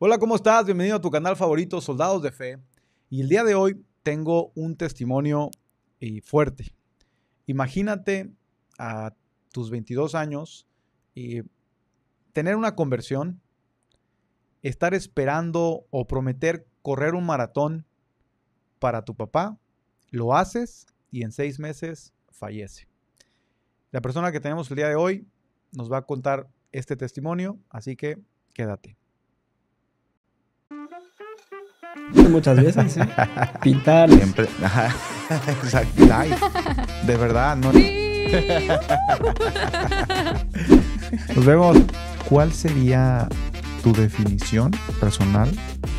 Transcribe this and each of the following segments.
Hola, ¿cómo estás? Bienvenido a tu canal favorito, Soldados de Fe. Y el día de hoy tengo un testimonio fuerte. Imagínate a tus 22 años tener una conversión, estar esperando o prometer correr un maratón para tu papá, lo haces y en 6 meses fallece. La persona que tenemos el día de hoy nos va a contar este testimonio, así que quédate. Muchas veces, ¿sí? Pintar. Siempre. Exacto. Ay, de verdad, no. Nos vemos. ¿Cuál sería tu definición personal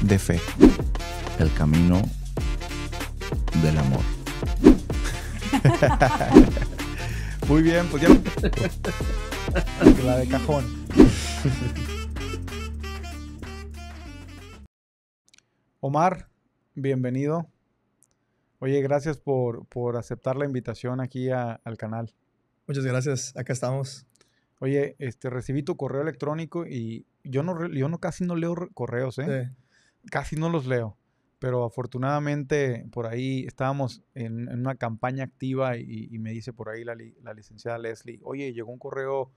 de fe? El camino del amor. Muy bien, pues ya. La de cajón. Omar, bienvenido. Oye, gracias por aceptar la invitación aquí al canal. Muchas gracias, acá estamos. Oye, recibí tu correo electrónico y yo casi no leo correos, ¿eh? Sí. Casi no los leo, pero afortunadamente por ahí estábamos en una campaña activa y me dice por ahí la licenciada Leslie, oye, llegó un correo,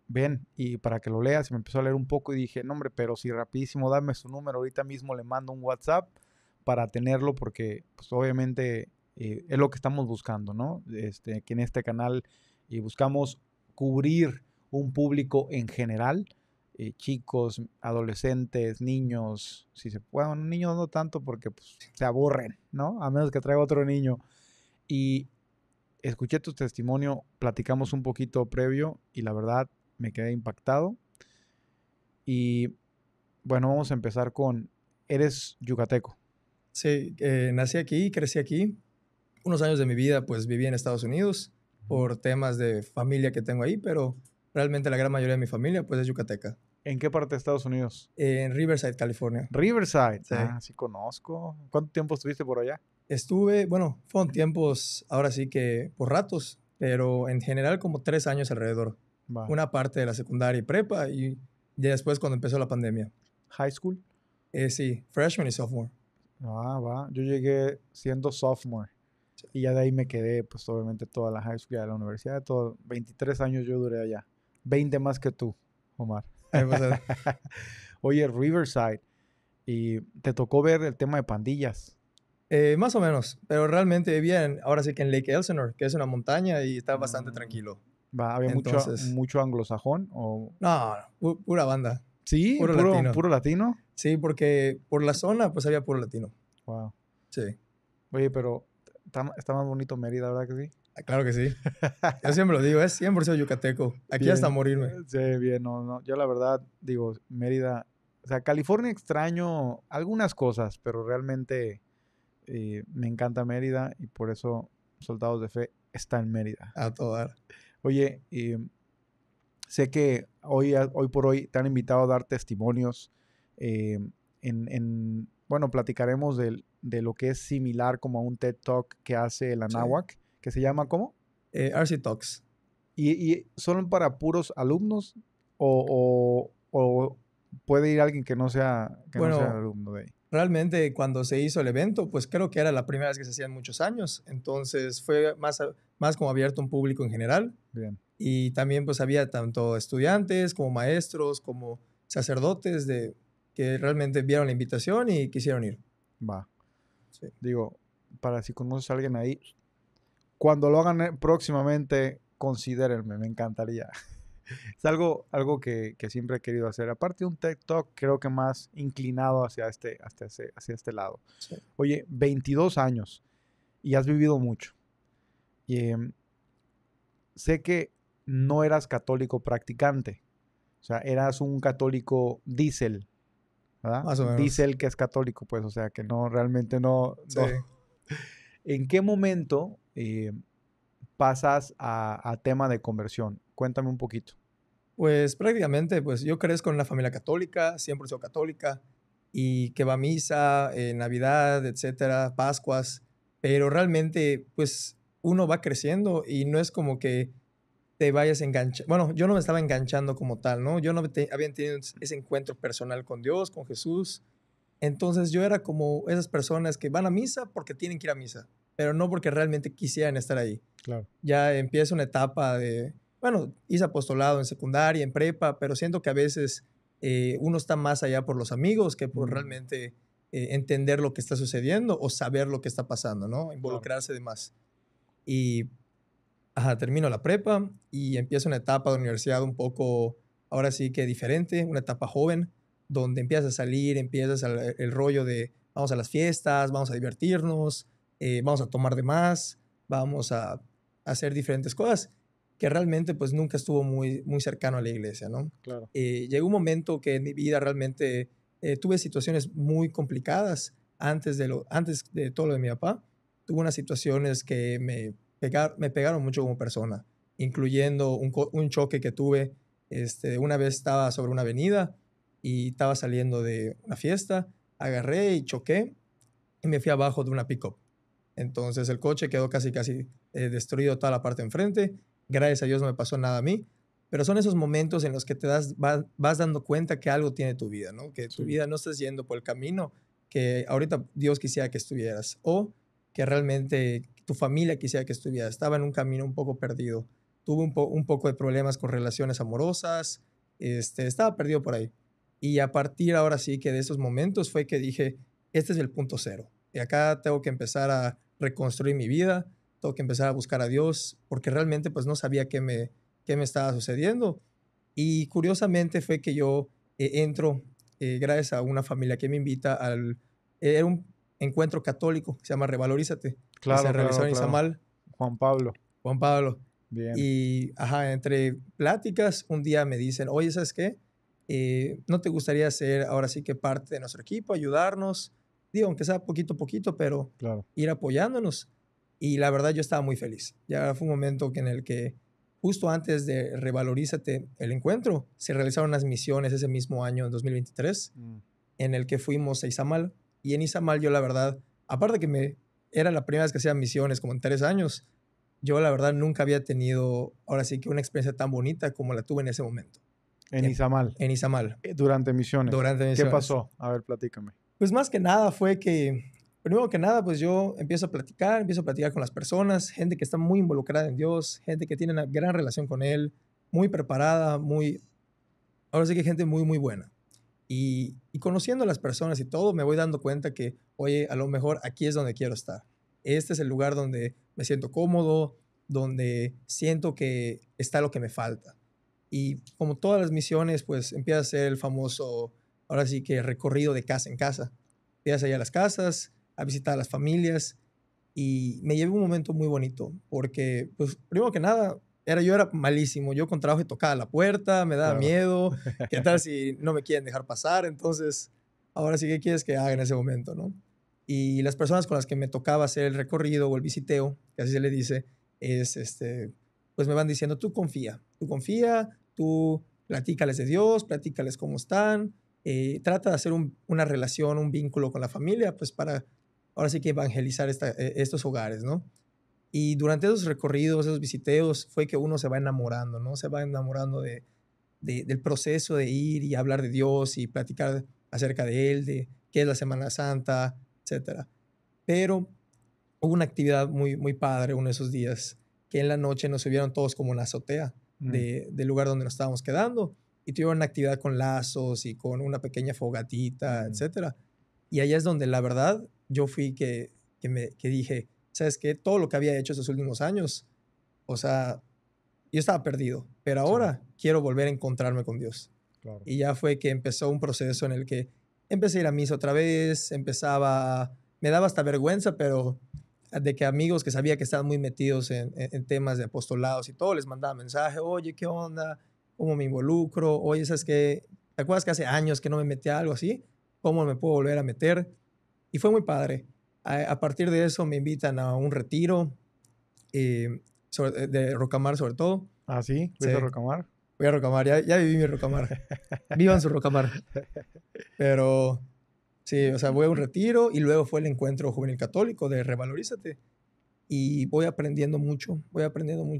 ven, y para que lo leas, y me empezó a leer un poco y dije, no hombre, pero sí, rapidísimo, dame su número, ahorita mismo le mando un WhatsApp para tenerlo porque pues obviamente es lo que estamos buscando, ¿no? Aquí en este canal buscamos cubrir un público en general, chicos, adolescentes, niños, si se puede, bueno, niños no tanto porque pues, se aburren, ¿no? A menos que traiga otro niño. Y escuché tu testimonio, platicamos un poquito previo y la verdad me quedé impactado. Y bueno, vamos a empezar con, eres yucateco. Sí, nací aquí, crecí aquí. Unos años de mi vida pues viví en Estados Unidos por temas de familia que tengo ahí, pero realmente la gran mayoría de mi familia pues es yucateca. ¿En qué parte de Estados Unidos? En Riverside, California. Riverside. Sí. Ah, sí conozco. ¿Cuánto tiempo estuviste por allá? Estuve, bueno, fueron tiempos ahora sí que por ratos, pero en general como 3 años alrededor. Va. Una parte de la secundaria y prepa y ya después cuando empezó la pandemia. ¿High school? Sí, freshman y sophomore. Ah, va. Yo llegué siendo sophomore. Sí. Y ya de ahí me quedé, pues obviamente toda la high school y la universidad. 23 años yo duré allá. 20 más que tú, Omar. Oye, Riverside. ¿Y te tocó ver el tema de pandillas? Más o menos, pero realmente vivía ahora sí que en Lake Elsinore, que es una montaña y está bastante tranquilo. Va, ¿había mucho anglosajón? O... No, pura banda. ¿Sí? ¿Puro latino? Sí, porque por la zona pues había puro latino. Wow. Sí. Oye, pero está más bonito Mérida, ¿verdad que sí? Claro que sí. Yo siempre lo digo, es 100% yucateco. Aquí bien, hasta morirme. Sí, bien, no. Yo la verdad digo, Mérida, o sea, California extraño algunas cosas, pero realmente me encanta Mérida y por eso Soldados de Fe está en Mérida. A todo dar. Oye, sé que hoy por hoy te han invitado a dar testimonios bueno, platicaremos de lo que es similar como a un TED Talk que hace el Anáhuac, sí, que se llama ¿cómo? RC Talks. ¿Y son para puros alumnos o puede ir alguien que no sea alumno de ahí? Realmente cuando se hizo el evento, pues creo que era la primera vez que se hacía en muchos años, entonces fue más como abierto a un público en general. Bien. Y también pues había tanto estudiantes como maestros, como sacerdotes que realmente vieron la invitación y quisieron ir. Va. Sí. Digo, para si conoces a alguien ahí, cuando lo hagan próximamente, considérenme, me encantaría. Es algo que siempre he querido hacer. Aparte de un TED Talk, creo que más inclinado hacia este lado. Sí. Oye, 22 años y has vivido mucho. Y, sé que no eras católico practicante. O sea, eras un católico diésel, ¿verdad? Más o menos. Diésel que es católico, pues, o sea, que no, realmente no. Sí. ¿En qué momento pasas a tema de conversión? Cuéntame un poquito. Pues prácticamente, pues yo crezco en una familia católica, 100% católica, y que va a misa, Navidad, etcétera, Pascuas, pero realmente, pues uno va creciendo y no es como que te vayas a enganchar. Bueno, yo no me estaba enganchando como tal, ¿no? Yo no había tenido ese encuentro personal con Dios, con Jesús. Entonces yo era como esas personas que van a misa porque tienen que ir a misa, pero no porque realmente quisieran estar ahí. Claro. Ya empieza una etapa bueno, hice apostolado en secundaria, en prepa, pero siento que a veces uno está más allá por los amigos que por realmente entender lo que está sucediendo o saber lo que está pasando, ¿no? Involucrarse de más. Y termino la prepa y empiezo una etapa de universidad un poco, ahora sí que diferente, una etapa joven, donde empiezas a salir, empiezas el rollo de vamos a las fiestas, vamos a divertirnos, vamos a tomar de más, vamos a hacer diferentes cosas, que realmente pues nunca estuvo muy, muy cercano a la iglesia, ¿no? Claro. Llegó un momento que en mi vida realmente tuve situaciones muy complicadas antes de todo lo de mi papá. Tuve unas situaciones que me pegaron mucho como persona, incluyendo un choque que tuve. Una vez estaba sobre una avenida y estaba saliendo de una fiesta, agarré y choqué y me fui abajo de una pick-up. Entonces el coche quedó casi destruido toda la parte de enfrente. Gracias a Dios no me pasó nada a mí. Pero son esos momentos en los que vas dando cuenta que algo tiene tu vida, ¿no? Que tu vida no estás yendo por el camino que ahorita Dios quisiera que estuvieras. O que realmente tu familia quisiera que estuvieras. Estaba en un camino un poco perdido. Tuve un poco de problemas con relaciones amorosas. Estaba perdido por ahí. Y a partir ahora sí que de esos momentos fue que dije, este es el punto cero. Y acá tengo que empezar a reconstruir mi vida. Tengo que empezar a buscar a Dios. Porque realmente pues no sabía qué me estaba sucediendo. Y curiosamente fue que yo entro gracias a una familia que me invita era un encuentro católico que se llama Revalorízate. Claro, que se realizó en Izamal. Juan Pablo. Bien. Y entre pláticas un día me dicen, oye, ¿sabes qué? ¿No te gustaría ser ahora sí que parte de nuestro equipo, ayudarnos? Digo, aunque sea poquito a poquito, pero ir apoyándonos. Y la verdad yo estaba muy feliz. Ya fue un momento en el que justo antes de Revalorízate el encuentro, se realizaron unas misiones ese mismo año, en 2023, en el que fuimos a Izamal. Y en Izamal yo la verdad, aparte que era la primera vez que hacía misiones como en 3 años, yo la verdad nunca había tenido ahora sí que una experiencia tan bonita como la tuve en ese momento. En Izamal. En Izamal. Durante misiones. ¿Qué pasó? A ver, platícame. Pues más que nada fue que, primero que nada, pues yo empiezo a platicar con las personas, gente que está muy involucrada en Dios, gente que tiene una gran relación con Él, muy preparada, ahora sí que gente muy, muy buena. Y conociendo a las personas y todo, me voy dando cuenta que, oye, a lo mejor aquí es donde quiero estar. Este es el lugar donde me siento cómodo, donde siento que está lo que me falta. Y como todas las misiones, pues empieza a ser el famoso, ahora sí que recorrido de casa en casa. Empiezas a ir a las casas, a visitar a las familias, y me llevé un momento muy bonito, porque, pues, primero que nada, yo era malísimo. Yo con trabajo tocaba la puerta, me daba miedo. ¿Qué tal si no me quieren dejar pasar? Entonces, ahora sí, ¿qué quieres que haga en ese momento, no? Y las personas con las que me tocaba hacer el recorrido o el visiteo, que así se le dice, pues me van diciendo, tú confía, tú platícales de Dios, platícales cómo están, trata de hacer una relación, un vínculo con la familia, pues para ahora sí que evangelizar estos hogares, ¿no? Y durante esos recorridos, esos visiteos, fue que uno se va enamorando, ¿no? Se va enamorando del proceso de ir y hablar de Dios y platicar acerca de Él, de qué es la Semana Santa, etc. Pero hubo una actividad muy, muy padre uno de esos días, que en la noche nos subieron todos como en la azotea del lugar donde nos estábamos quedando, y tuvieron una actividad con lazos y con una pequeña fogatita, etc. Y allá es donde la verdad yo fui que dije, ¿sabes qué? Todo lo que había hecho estos últimos años, o sea, yo estaba perdido, pero ahora quiero volver a encontrarme con Dios. Claro. Y ya fue que empezó un proceso en el que empecé a ir a misa otra vez, me daba hasta vergüenza, pero de que amigos que sabía que estaban muy metidos en temas de apostolados y todo, les mandaba mensaje, oye, ¿qué onda? ¿Cómo me involucro? Oye, ¿sabes qué? ¿Te acuerdas que hace años que no me metí a algo así? ¿Cómo me puedo volver a meter? Y fue muy padre. A partir de eso me invitan a un retiro de Rocamar sobre todo. ¿Ah, sí? ¿Fuiste a Rocamar? Voy a Rocamar, ya viví mi Rocamar. Vivan su Rocamar. Pero sí, o sea, voy a un retiro y luego fue el encuentro juvenil católico de Revalorízate. y voy aprendiendo mucho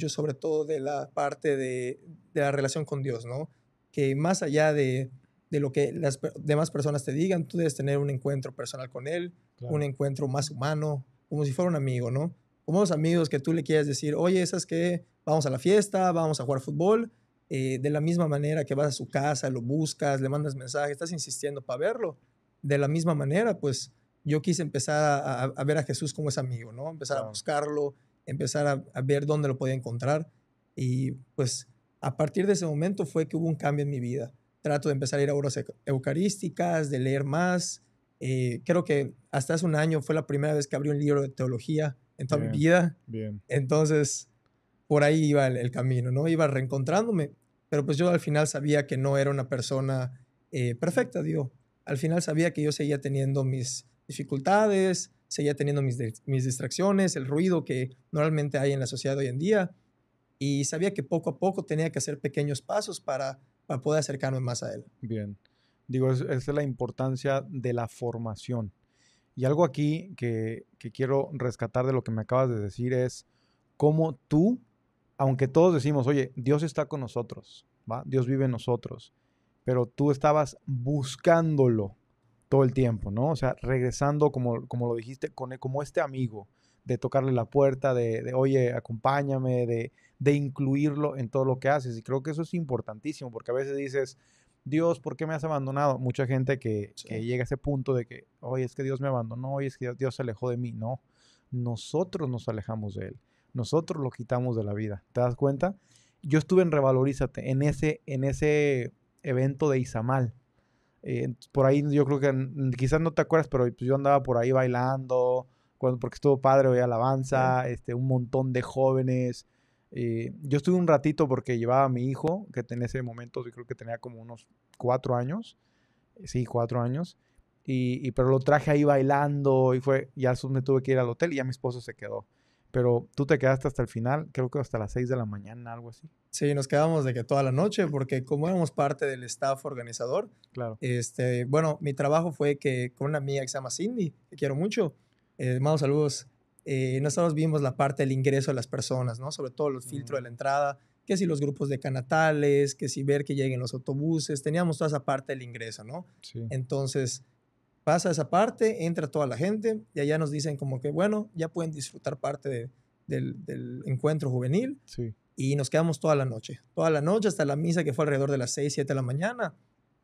sobre todo de la parte de la relación con Dios, ¿no? Que más allá de lo que las demás personas te digan, tú debes tener un encuentro personal con Él, Claro. un encuentro más humano, como si fuera un amigo, ¿no? Como los amigos que tú le quieres decir, oye, ¿sabes qué? Vamos a la fiesta, vamos a jugar fútbol, de la misma manera que vas a su casa, lo buscas, le mandas mensajes, estás insistiendo para verlo. De la misma manera, pues yo quise empezar a ver a Jesús como ese amigo, ¿no? Empezar a buscarlo, empezar a ver dónde lo podía encontrar. Y pues a partir de ese momento fue que hubo un cambio en mi vida. Trato de empezar a ir a horas eucarísticas, de leer más. Creo que hasta hace un año fue la primera vez que abrí un libro de teología en toda mi vida. Bien. Entonces, por ahí iba el camino, ¿no? Iba reencontrándome, pero pues yo al final sabía que no era una persona perfecta, digo. Al final sabía que yo seguía teniendo mis dificultades, seguía teniendo mis distracciones, el ruido que normalmente hay en la sociedad hoy en día, y sabía que poco a poco tenía que hacer pequeños pasos para poder acercarme más a Él. Bien. Digo, esa es la importancia de la formación. Y algo aquí que quiero rescatar de lo que me acabas de decir es cómo tú, aunque todos decimos, oye, Dios está con nosotros, ¿va? Dios vive en nosotros, pero tú estabas buscándolo todo el tiempo, ¿no? O sea, regresando, como lo dijiste, como este amigo, de tocarle la puerta, de oye, acompáñame, de incluirlo en todo lo que haces. Y creo que eso es importantísimo, porque a veces dices, Dios, ¿por qué me has abandonado? Mucha gente que llega a ese punto de que, oye, es que Dios me abandonó, oye, es que Dios se alejó de mí. No, nosotros nos alejamos de Él. Nosotros lo quitamos de la vida. ¿Te das cuenta? Yo estuve en Revalorízate, en ese evento de Izamal. Por ahí yo creo que quizás no te acuerdas, pero pues yo andaba por ahí bailando, porque estuvo padre, había alabanza, un montón de jóvenes. Yo estuve un ratito porque llevaba a mi hijo, que en ese momento yo creo que tenía como unos 4 años. Sí, 4 años. Pero lo traje ahí bailando y ya me tuve que ir al hotel y ya mi esposo se quedó. Pero tú te quedaste hasta el final, creo que hasta las 6 de la mañana, algo así. Sí, nos quedamos de que toda la noche, porque como éramos parte del staff organizador, claro. Bueno, mi trabajo fue que con una amiga que se llama Cindy, que quiero mucho, mando saludos, nosotros vimos la parte del ingreso de las personas, ¿no? Sobre todo los filtros de la entrada, que si los grupos de canatales, que si ver que lleguen los autobuses, teníamos toda esa parte del ingreso, ¿no? Sí. Entonces, pasa esa parte, entra toda la gente y allá nos dicen como que, bueno, ya pueden disfrutar parte del encuentro juvenil. Sí. Y nos quedamos toda la noche hasta la misa que fue alrededor de las 6, 7 de la mañana.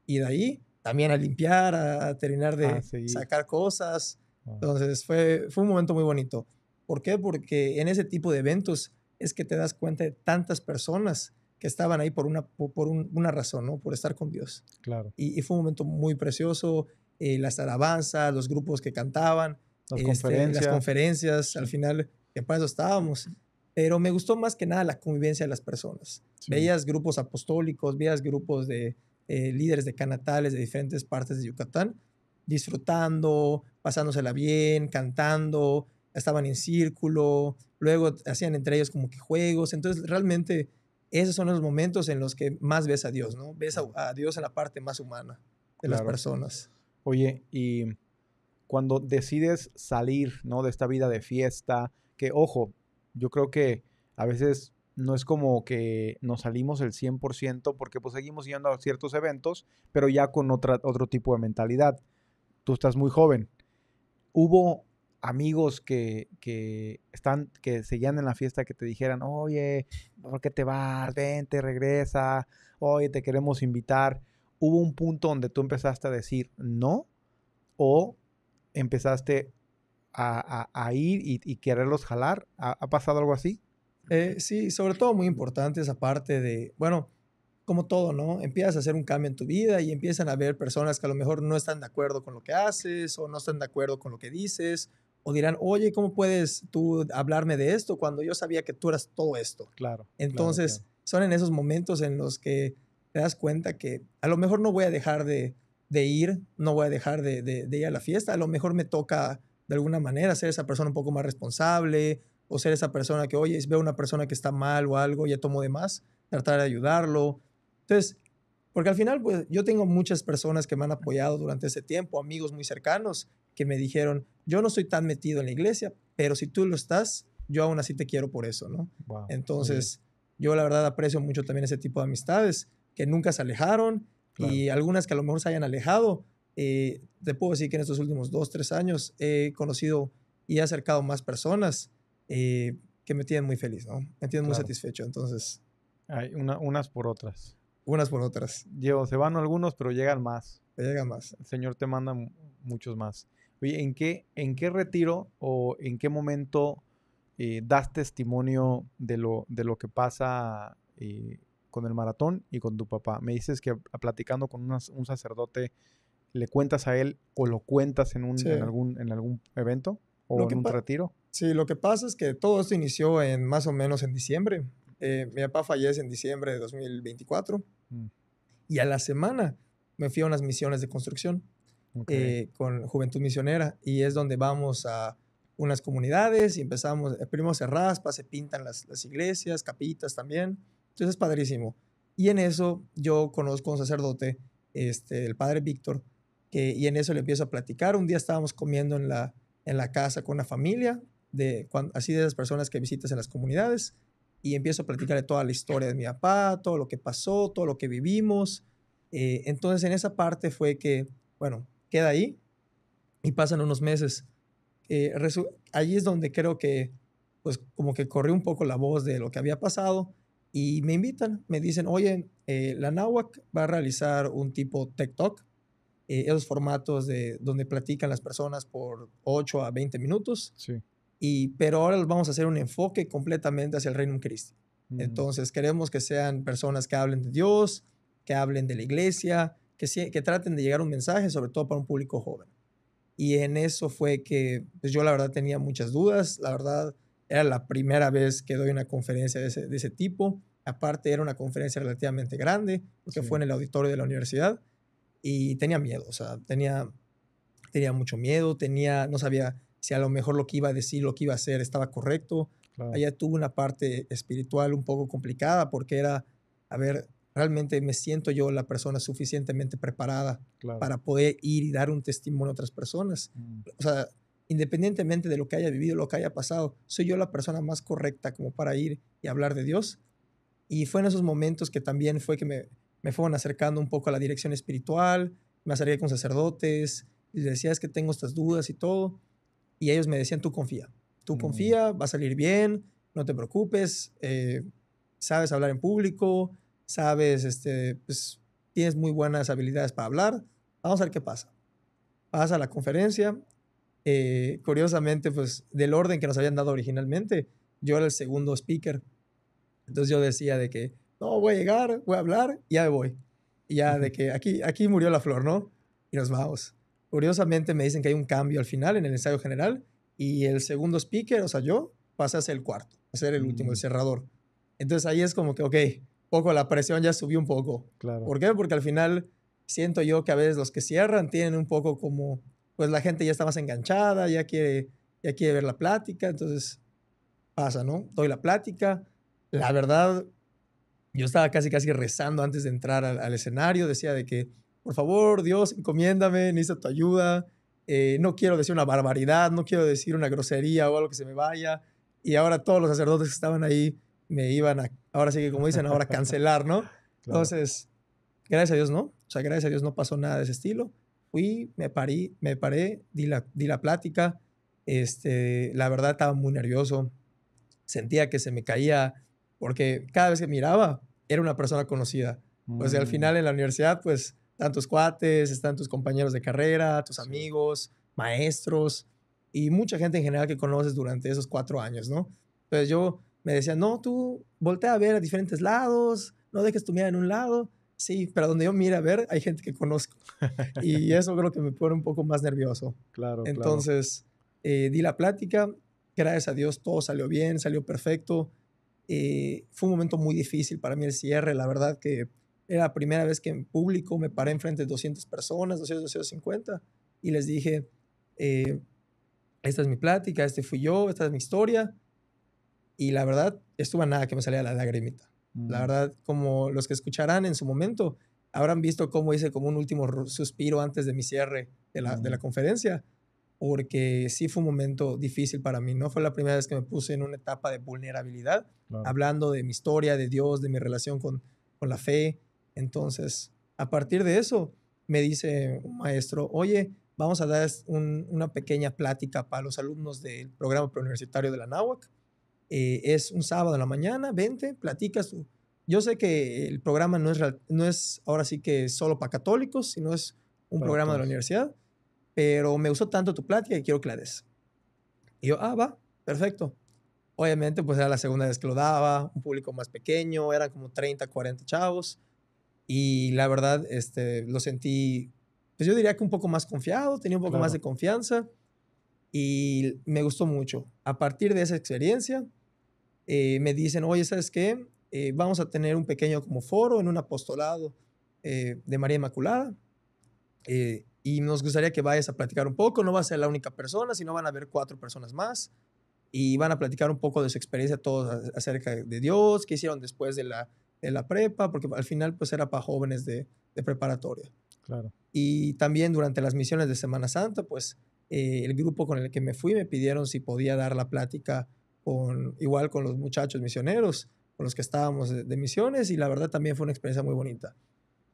Y de ahí también a limpiar, a terminar de sacar cosas. Entonces fue un momento muy bonito. ¿Por qué? Porque en ese tipo de eventos es que te das cuenta de tantas personas que estaban ahí por una razón, ¿no? Por estar con Dios. Claro. Y fue un momento muy precioso. Las alabanzas, los grupos que cantaban, las conferencias, al final, que para eso estábamos. Pero me gustó más que nada la convivencia de las personas. Sí. Veías grupos apostólicos, veías grupos de líderes de canatales de diferentes partes de Yucatán, disfrutando, pasándosela bien, cantando, estaban en círculo, luego hacían entre ellos como que juegos. Entonces, realmente, esos son los momentos en los que más ves a Dios, ¿no? Ves a Dios en la parte más humana de las personas. Oye, y cuando decides salir, ¿no? De esta vida de fiesta, que, ojo, yo creo que a veces no es como que nos salimos el 100% porque pues seguimos yendo a ciertos eventos, pero ya con otro tipo de mentalidad. Tú estás muy joven. ¿Hubo amigos que seguían en la fiesta que te dijeran, oye, ¿por qué te vas? Vente, regresa, oye, te queremos invitar? ¿Hubo un punto donde tú empezaste a decir no? ¿O empezaste a ir y quererlos jalar? ¿Ha pasado algo así? Sí, sobre todo muy importante esa parte de, bueno, como todo, ¿no? Empiezas a hacer un cambio en tu vida y empiezan a haber personas que a lo mejor no están de acuerdo con lo que haces o no están de acuerdo con lo que dices o dirán, oye, ¿cómo puedes tú hablarme de esto cuando yo sabía que tú eras todo esto? Claro. Entonces, claro. Son en esos momentos en los que te das cuenta que a lo mejor no voy a dejar de ir, no voy a dejar de ir a la fiesta, a lo mejor me toca de alguna manera ser esa persona un poco más responsable o ser esa persona que, oye, veo una persona que está mal o algo, ya tomo de más, tratar de ayudarlo. Entonces, porque al final, pues, yo tengo muchas personas que me han apoyado durante ese tiempo, amigos muy cercanos, que me dijeron, yo no estoy tan metido en la iglesia, pero si tú lo estás, yo aún así te quiero por eso, ¿no? Wow. Entonces, yo la verdad aprecio mucho también ese tipo de amistades que nunca se alejaron y algunas que a lo mejor se hayan alejado. Te puedo decir que en estos últimos 2, 3 años he conocido y he acercado más personas que me tienen muy feliz, ¿no? Me tienen muy satisfecho, entonces... Hay unas por otras. Unas por otras. Se van algunos, pero llegan más. Te llegan más. El Señor te manda muchos más. Oye, ¿en qué retiro o en qué momento das testimonio de lo que pasa con el maratón y con tu papá? Me dices que platicando con un sacerdote, ¿le cuentas a él o lo cuentas en algún evento o en un retiro? Sí, lo que pasa es que todo esto inició más o menos en diciembre. Mi papá fallece en diciembre de 2024 y a la semana me fui a unas misiones de construcción con Juventud Misionera y es donde vamos a unas comunidades y empezamos, primero se raspa, se pintan las iglesias, capitas también, entonces es padrísimo. Y en eso yo conozco a un sacerdote, el padre Víctor, y en eso le empiezo a platicar. Un día estábamos comiendo en la casa con una familia, así de esas personas que visitas en las comunidades, y empiezo a platicar de toda la historia de mi papá, todo lo que pasó, todo lo que vivimos. Entonces en esa parte fue que, bueno, queda ahí y pasan unos meses. Allí es donde creo que, pues como que corrió un poco la voz de lo que había pasado y me invitan, me dicen, oye, la NAWAC va a realizar un tipo Tech Talk, esos formatos donde platican las personas por 8 a 20 minutos. Sí. Pero ahora vamos a hacer un enfoque completamente hacia el Reino Christi. Entonces queremos que sean personas que hablen de Dios, que hablen de la iglesia, que traten de llegar un mensaje, sobre todo para un público joven. Y en eso fue que pues yo la verdad tenía muchas dudas. La verdad era la primera vez que doy una conferencia de ese tipo. Aparte era una conferencia relativamente grande, porque fue en el auditorio de la universidad. Y tenía miedo, o sea, tenía mucho miedo, no sabía si a lo mejor lo que iba a decir, lo que iba a hacer estaba correcto. Claro. Allá tuve una parte espiritual un poco complicada porque era, a ver, realmente me siento yo la persona suficientemente preparada para poder ir y dar un testimonio a otras personas. O sea, independientemente de lo que haya vivido, lo que haya pasado, soy yo la persona más correcta como para ir y hablar de Dios. Y fue en esos momentos que también fue que me fueron acercando un poco a la dirección espiritual, me acerqué con sacerdotes, y les decía, es que tengo estas dudas y todo. Y ellos me decían, tú confía, va a salir bien, no te preocupes, sabes hablar en público, sabes, pues, tienes muy buenas habilidades para hablar, vamos a ver qué pasa. Vas a la conferencia, curiosamente, pues, del orden que nos habían dado originalmente, yo era el segundo speaker. Entonces yo decía de que, no, voy a llegar, voy a hablar y ya me voy. Y ya de que aquí murió la flor, ¿no? Y nos vamos. Curiosamente me dicen que hay un cambio al final en el ensayo general y el segundo speaker, o sea, yo pasé a ser el cuarto, a ser el último, el cerrador. Entonces ahí es como que, ok, poco la presión ya subió un poco. Claro. ¿Por qué? Porque al final siento yo que a veces los que cierran tienen un poco como, pues la gente ya está más enganchada, ya quiere ver la plática, entonces pasa, ¿no? Doy la plática. La verdad, yo estaba casi rezando antes de entrar al escenario, decía de que, por favor, Dios, encomiéndame, necesito tu ayuda, no quiero decir una barbaridad, no quiero decir una grosería o algo que se me vaya. Y ahora todos los sacerdotes que estaban ahí me iban ahora sí que como dicen, ahora cancelar, ¿no? Claro. Entonces, gracias a Dios no, o sea, gracias a Dios no pasó nada de ese estilo. Fui, me paré, di la plática, la verdad estaba muy nervioso, sentía que se me caía, porque cada vez que miraba era una persona conocida. O sea, al final en la universidad, pues, están tus cuates, están tus compañeros de carrera, tus amigos, maestros y mucha gente en general que conoces durante esos 4 años, ¿no? Entonces yo me decía, no, tú voltea a ver a diferentes lados, no dejes tu mirada en un lado. Sí, pero donde yo mire a ver, hay gente que conozco. Y eso creo que me pone un poco más nervioso. Claro, entonces, di la plática. Gracias a Dios todo salió bien, salió perfecto. Fue un momento muy difícil para mí el cierre. La verdad que era la primera vez que en público me paré enfrente de 200 personas, 250, y les dije, esta es mi plática, este fui yo, esta es mi historia. Y la verdad, estuvo a nada que me salía la lagrimita. La verdad, como los que escucharán en su momento, habrán visto cómo hice como un último suspiro antes de mi cierre de la conferencia. porque sí fue un momento difícil para mí. No fue la primera vez que me puse en una etapa de vulnerabilidad, hablando de mi historia, de Dios, de mi relación con la fe. Entonces, a partir de eso, me dice un maestro, oye, vamos a dar una pequeña plática para los alumnos del programa preuniversitario de la Anáhuac. Es un sábado en la mañana, vente, platicas. Yo sé que el programa no es ahora sí que solo para católicos, sino es un programa de la universidad, pero me gustó tanto tu plática y quiero que la des. Y yo, va, perfecto. Obviamente, pues era la segunda vez que lo daba, un público más pequeño, eran como 30, 40 chavos. Y la verdad, lo sentí, pues yo diría que un poco más confiado, tenía un poco más de confianza y me gustó mucho. A partir de esa experiencia, me dicen, oye, ¿sabes qué? Vamos a tener un pequeño como foro en un apostolado de María Inmaculada. Y nos gustaría que vayas a platicar un poco. No va a ser la única persona, sino van a haber 4 personas más. Y van a platicar un poco de su experiencia todos acerca de Dios, qué hicieron después de la prepa, porque al final pues era para jóvenes de preparatoria. Claro. Y también durante las misiones de Semana Santa, pues el grupo con el que me fui me pidieron si podía dar la plática igual con los muchachos misioneros, con los que estábamos de misiones, y la verdad también fue una experiencia muy bonita.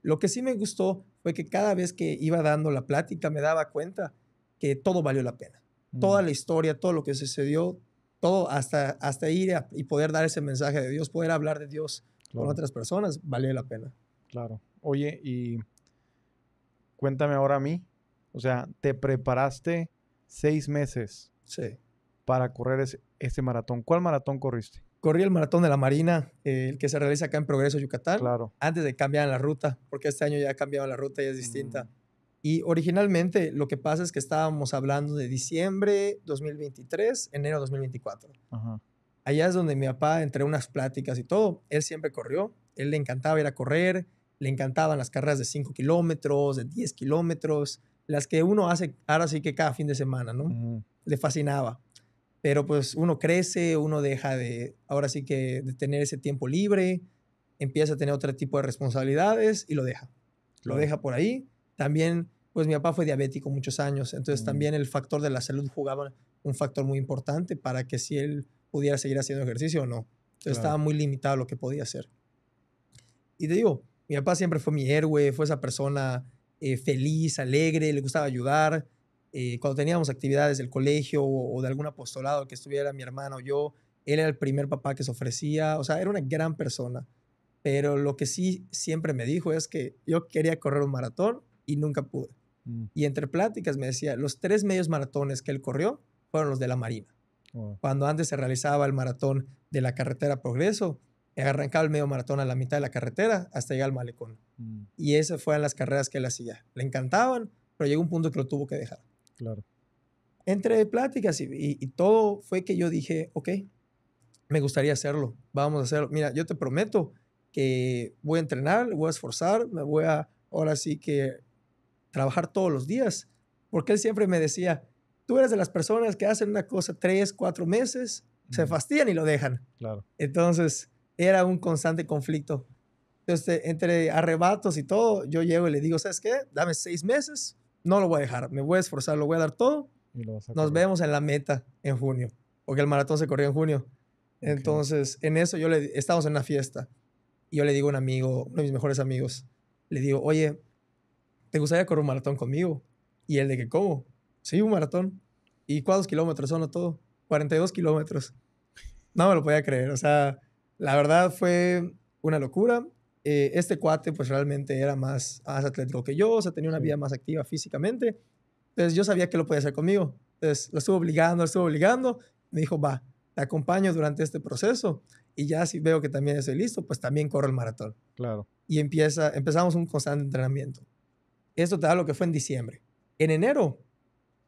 Lo que sí me gustó fue que cada vez que iba dando la plática me daba cuenta que todo valió la pena. Toda la historia, todo lo que sucedió, todo hasta ir y poder dar ese mensaje de Dios, poder hablar de Dios con otras personas, valió la pena. Claro. Oye, y cuéntame ahora a mí, o sea, te preparaste 6 meses para correr ese maratón. ¿Cuál maratón corriste? Corrí el maratón de la Marina, el que se realiza acá en Progreso, Yucatán, antes de cambiar la ruta, porque este año ya cambiaron la ruta y es distinta. Y originalmente lo que pasa es que estábamos hablando de diciembre 2023, enero 2024. Ajá. Allá es donde mi papá, entre unas pláticas y todo, él siempre corrió. Él le encantaba ir a correr, le encantaban las carreras de 5 kilómetros, de 10 kilómetros, las que uno hace ahora sí que cada fin de semana, ¿no? Le fascinaba. Pero pues uno crece, uno deja ahora sí que de tener ese tiempo libre, empieza a tener otro tipo de responsabilidades y lo deja. Lo deja por ahí. También, pues mi papá fue diabético muchos años, entonces también el factor de la salud jugaba un factor muy importante para que si él pudiera seguir haciendo ejercicio o no. Entonces estaba muy limitado lo que podía hacer. Y te digo, mi papá siempre fue mi héroe, fue esa persona feliz, alegre, le gustaba ayudar. Cuando teníamos actividades del colegio o de algún apostolado que estuviera mi hermano o yo, él era el primer papá que se ofrecía. O sea, era una gran persona. Pero lo que sí siempre me dijo es que yo quería correr un maratón y nunca pude. Y entre pláticas me decía, los 3 medios maratones que él corrió fueron los de la Marina. Cuando antes se realizaba el maratón de la carretera Progreso, arrancaba el medio maratón a la mitad de la carretera hasta llegar al malecón. Y esas fueron las carreras que él hacía. Le encantaban, pero llegó un punto que lo tuvo que dejar. Claro. Entre pláticas y todo fue que yo dije, ok, me gustaría hacerlo, vamos a hacerlo. Mira, yo te prometo que voy a entrenar, voy a esforzar, me voy a ahora sí que trabajar todos los días. Porque él siempre me decía, tú eres de las personas que hacen una cosa 3, 4 meses, se fastidian y lo dejan. Claro. Entonces era un constante conflicto. Entonces, entre arrebatos y todo, yo llego y le digo, ¿sabes qué? Dame 6 meses, no lo voy a dejar, me voy a esforzar, lo voy a dar todo. Nos vemos en la meta en junio, porque el maratón se corrió en junio. Entonces, en eso estábamos en una fiesta y yo le digo a un amigo, uno de mis mejores amigos, le digo, oye, ¿te gustaría correr un maratón conmigo? Y él de que, ¿cómo? Sí, un maratón. ¿Y cuántos kilómetros son o todo? 42 kilómetros. No me lo podía creer. O sea, la verdad fue una locura. Este cuate pues realmente era más atlético que yo, o sea, tenía una vida más activa físicamente. Entonces yo sabía que lo podía hacer conmigo. Entonces lo estuve obligando. Me dijo, va, te acompaño durante este proceso y ya si veo que también estoy listo, pues también corro el maratón. Claro. Y empezamos un constante entrenamiento. Esto te da lo que fue en diciembre. En enero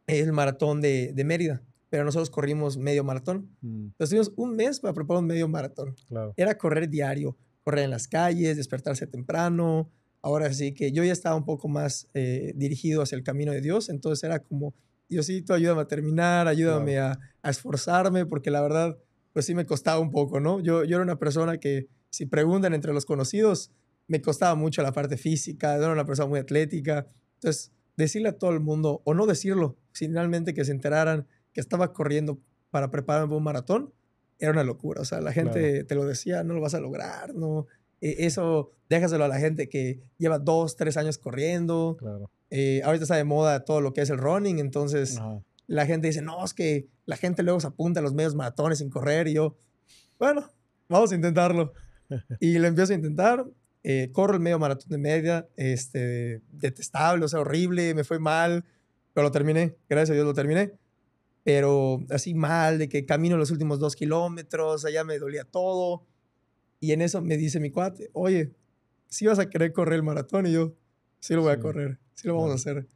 es el maratón de Mérida, pero nosotros corrimos medio maratón. Entonces tuvimos un mes para preparar un medio maratón. Claro. Era correr diario, correr en las calles, despertarse temprano. Ahora sí que yo ya estaba un poco más dirigido hacia el camino de Dios, entonces era como, Diosito, ayúdame a terminar, ayúdame a esforzarme, porque la verdad, pues sí me costaba un poco, ¿no? Yo era una persona que, si preguntan entre los conocidos, me costaba mucho la parte física, yo era una persona muy atlética. Entonces, decirle a todo el mundo, o no decirlo, finalmente que se enteraran que estaba corriendo para prepararme para un maratón, era una locura. O sea, la gente te lo decía, no lo vas a lograr, no. Eso déjaselo a la gente que lleva 2, 3 años corriendo. Claro. Ahorita está de moda todo lo que es el running, entonces Ajá. la gente dice, no, es que la gente luego se apunta a los medios maratones sin correr. Y yo, bueno, vamos a intentarlo. Y lo empiezo a intentar. Corro el medio maratón de media, detestable, o sea, horrible, me fue mal, pero lo terminé, gracias a Dios lo terminé. Pero así mal, de que camino los últimos 2 kilómetros, allá me dolía todo. Y en eso me dice mi cuate, oye, ¿sí vas a querer correr el maratón? Y yo, sí lo voy a correr, sí lo vamos a hacer.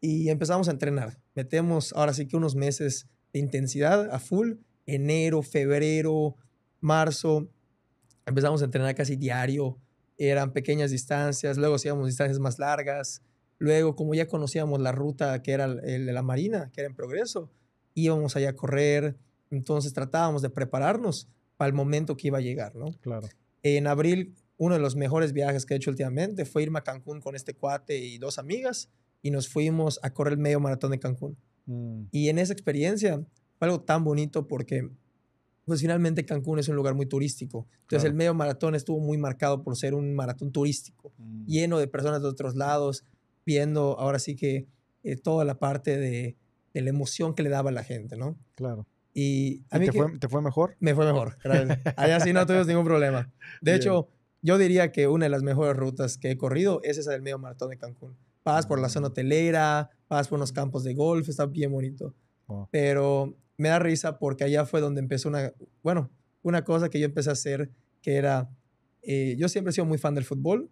Y empezamos a entrenar. Metemos ahora sí que unos meses de intensidad a full. Enero, febrero, marzo. Empezamos a entrenar casi diario. Eran pequeñas distancias. Luego hacíamos distancias más largas. Luego, como ya conocíamos la ruta que era el de la Marina, que era en Progreso, íbamos allá a correr. Entonces tratábamos de prepararnos para el momento que iba a llegar, ¿no? Claro. En abril, uno de los mejores viajes que he hecho últimamente fue irme a Cancún con este cuate y 2 amigas y nos fuimos a correr el medio maratón de Cancún. Y en esa experiencia fue algo tan bonito porque pues finalmente Cancún es un lugar muy turístico. Entonces el medio maratón estuvo muy marcado por ser un maratón turístico, lleno de personas de otros lados, viendo ahora sí que toda la parte de la emoción que le daba a la gente, ¿no? Claro. Y a mí te fue mejor? Me fue mejor, gracias. Allá sí no tuvimos ningún problema. De hecho, yo diría que una de las mejores rutas que he corrido es esa del medio maratón de Cancún. Vas por la zona hotelera, vas por unos campos de golf, está bien bonito. Pero me da risa porque allá fue donde empezó una cosa que yo empecé a hacer, que era, yo siempre he sido muy fan del fútbol.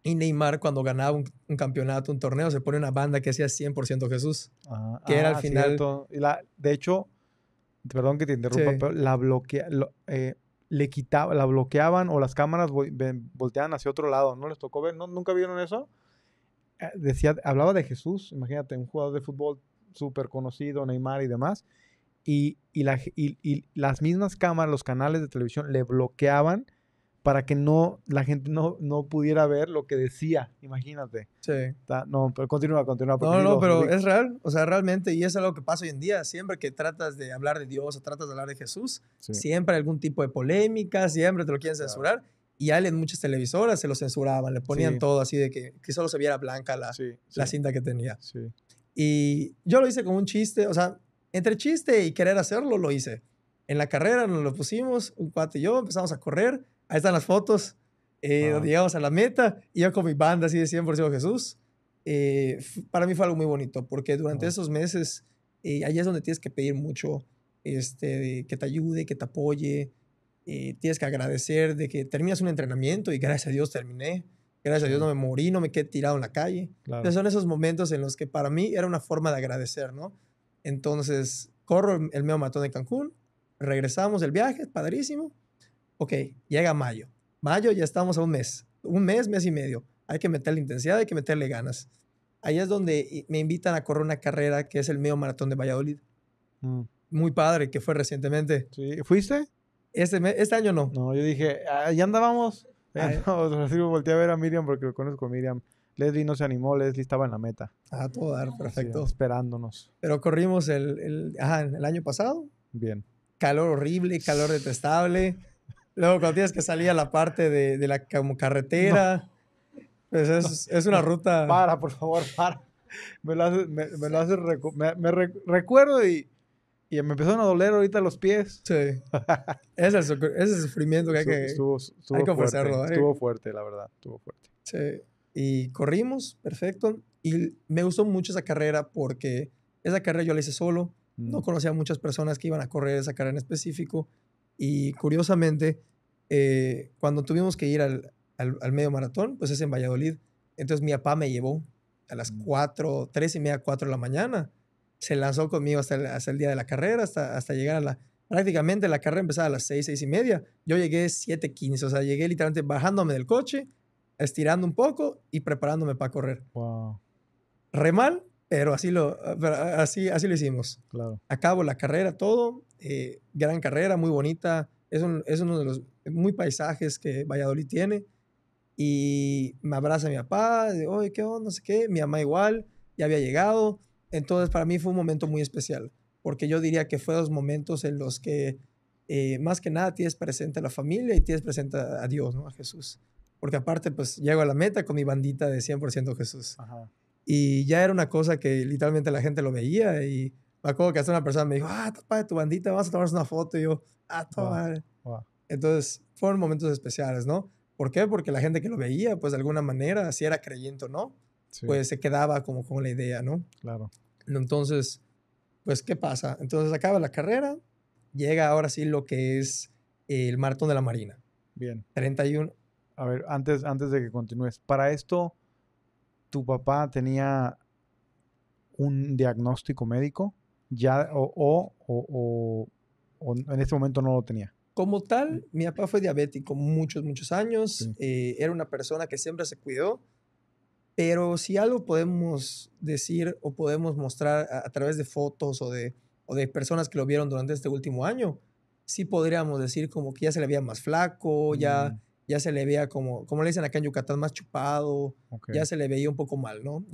Y Neymar, cuando ganaba un campeonato, un torneo, se pone una banda que hacía 100% Jesús. Que era al final... de hecho, perdón que te interrumpa, pero la bloqueaban o las cámaras volteaban hacia otro lado. ¿No les tocó ver? ¿Nunca vieron eso? Hablaba de Jesús, imagínate, un jugador de fútbol súper conocido, Neymar y demás, y las mismas cámaras, los canales de televisión le bloqueaban para que la gente no pudiera ver lo que decía, imagínate. Sí. No, pero continúa. No, pero es real, o sea, realmente, y es algo que pasa hoy en día, siempre que tratas de hablar de Dios o tratas de hablar de Jesús, siempre hay algún tipo de polémica, siempre te lo quieren censurar, y a él en muchas televisoras se lo censuraban, le ponían todo así de que solo se viera blanca la cinta que tenía. Sí. Y yo lo hice como un chiste, o sea, entre chiste y querer hacerlo, lo hice. En la carrera nos lo pusimos, un cuate y yo, empezamos a correr. Ahí están las fotos, donde llegamos a la meta, y yo con mi banda así de 100% Jesús. Para mí fue algo muy bonito, porque durante esos meses, ahí es donde tienes que pedir mucho, que te ayude, que te apoye. Tienes que agradecer de que terminas un entrenamiento y gracias a Dios terminé. Gracias a Dios no me morí, no me quedé tirado en la calle. Claro. Entonces son esos momentos en los que para mí era una forma de agradecer, ¿no? Entonces, corro el medio maratón de Cancún, regresamos del viaje, padrísimo. Ok, llega mayo. Mayo ya estamos a un mes, mes y medio. Hay que meterle intensidad, hay que meterle ganas. Ahí es donde me invitan a correr una carrera que es el medio maratón de Valladolid. Muy padre, que fue recientemente. Sí. ¿Fuiste? Este año no. No, yo dije, ya andábamos. No, así volteé a ver a Miriam porque lo conozco a Miriam. Leslie no se animó, Leslie estaba en la meta. Todo dar, perfecto. Sí, esperándonos. Pero corrimos el año pasado. Bien. Calor horrible, calor detestable. Luego cuando tienes que salir a la parte de la como carretera, pues es una ruta... Por favor, para. Me lo haces recuerdo y me empezaron a doler ahorita los pies. Sí. Ese es el sufrimiento que hay que ofrecerlo. Estuvo fuerte, la verdad. Estuvo fuerte. Sí. Y corrimos, perfecto. Y me gustó mucho esa carrera porque esa carrera yo la hice solo. No conocía a muchas personas que iban a correr esa carrera en específico. Y curiosamente, cuando tuvimos que ir al medio maratón, pues es en Valladolid. Entonces mi papá me llevó a las 3:30, 4 de la mañana. Se lanzó conmigo hasta el día de la carrera, hasta llegar prácticamente la carrera empezaba a las 6:30. Yo llegué 7:15, o sea, llegué literalmente bajándome del coche, estirando un poco y preparándome para correr. Wow. Re mal, pero así lo hicimos. Claro. Acabo la carrera, todo. Gran carrera, muy bonita. Es uno de los muy paisajes que Valladolid tiene. Y me abraza mi papá, oye, ¿qué onda? No sé qué. Mi mamá igual, ya había llegado. Entonces, para mí fue un momento muy especial, porque yo diría que fue 2 momentos en los que, más que nada, tienes presente a la familia y tienes presente a Dios, ¿no? A Jesús. Porque aparte, pues, llego a la meta con mi bandita de 100% Jesús. Ajá. Y ya era una cosa que literalmente la gente lo veía y me acuerdo que hasta una persona me dijo, tapa tu bandita, vamos a tomarnos una foto. Y yo, toma. Wow. Entonces, fueron momentos especiales, ¿no? ¿Por qué? Porque la gente que lo veía, pues, de alguna manera, si era creyente o no, Sí, pues, se quedaba como con la idea, ¿no? claro. Entonces, pues, ¿qué pasa? Entonces, acaba la carrera, llega ahora sí lo que es el Maratón de la Marina. Bien. 31. A ver, antes de que continúes, para esto, ¿tu papá tenía un diagnóstico médico? ¿Ya o en este momento no lo tenía? Como tal, mi papá fue diabético muchos años. Sí. Era una persona que siempre se cuidó. Pero si algo podemos decir o podemos mostrar a través de fotos o de personas que lo vieron durante este último año, sí podríamos decir como que ya se le veía más flaco, ya se le veía como le dicen acá en Yucatán, más chupado, Ok. ya se le veía un poco mal, ¿no?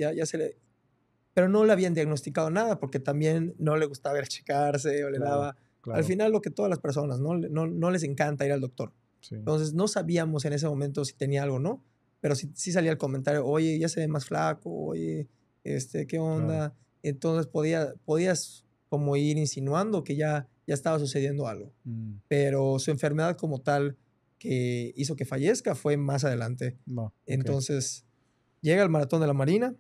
Pero no le habían diagnosticado nada porque también no le gustaba ir a checarse o le Claro, daba... claro. Al final lo que todas las personas, no les encanta ir al doctor. Sí. Entonces no sabíamos en ese momento si tenía algo o no, pero sí salía el comentario, oye, ya se ve más flaco, oye, ¿qué onda? Entonces podías como ir insinuando que ya estaba sucediendo algo. Pero su enfermedad como tal que hizo que fallezca fue más adelante. No, ok. Entonces llega el Maratón de la Marina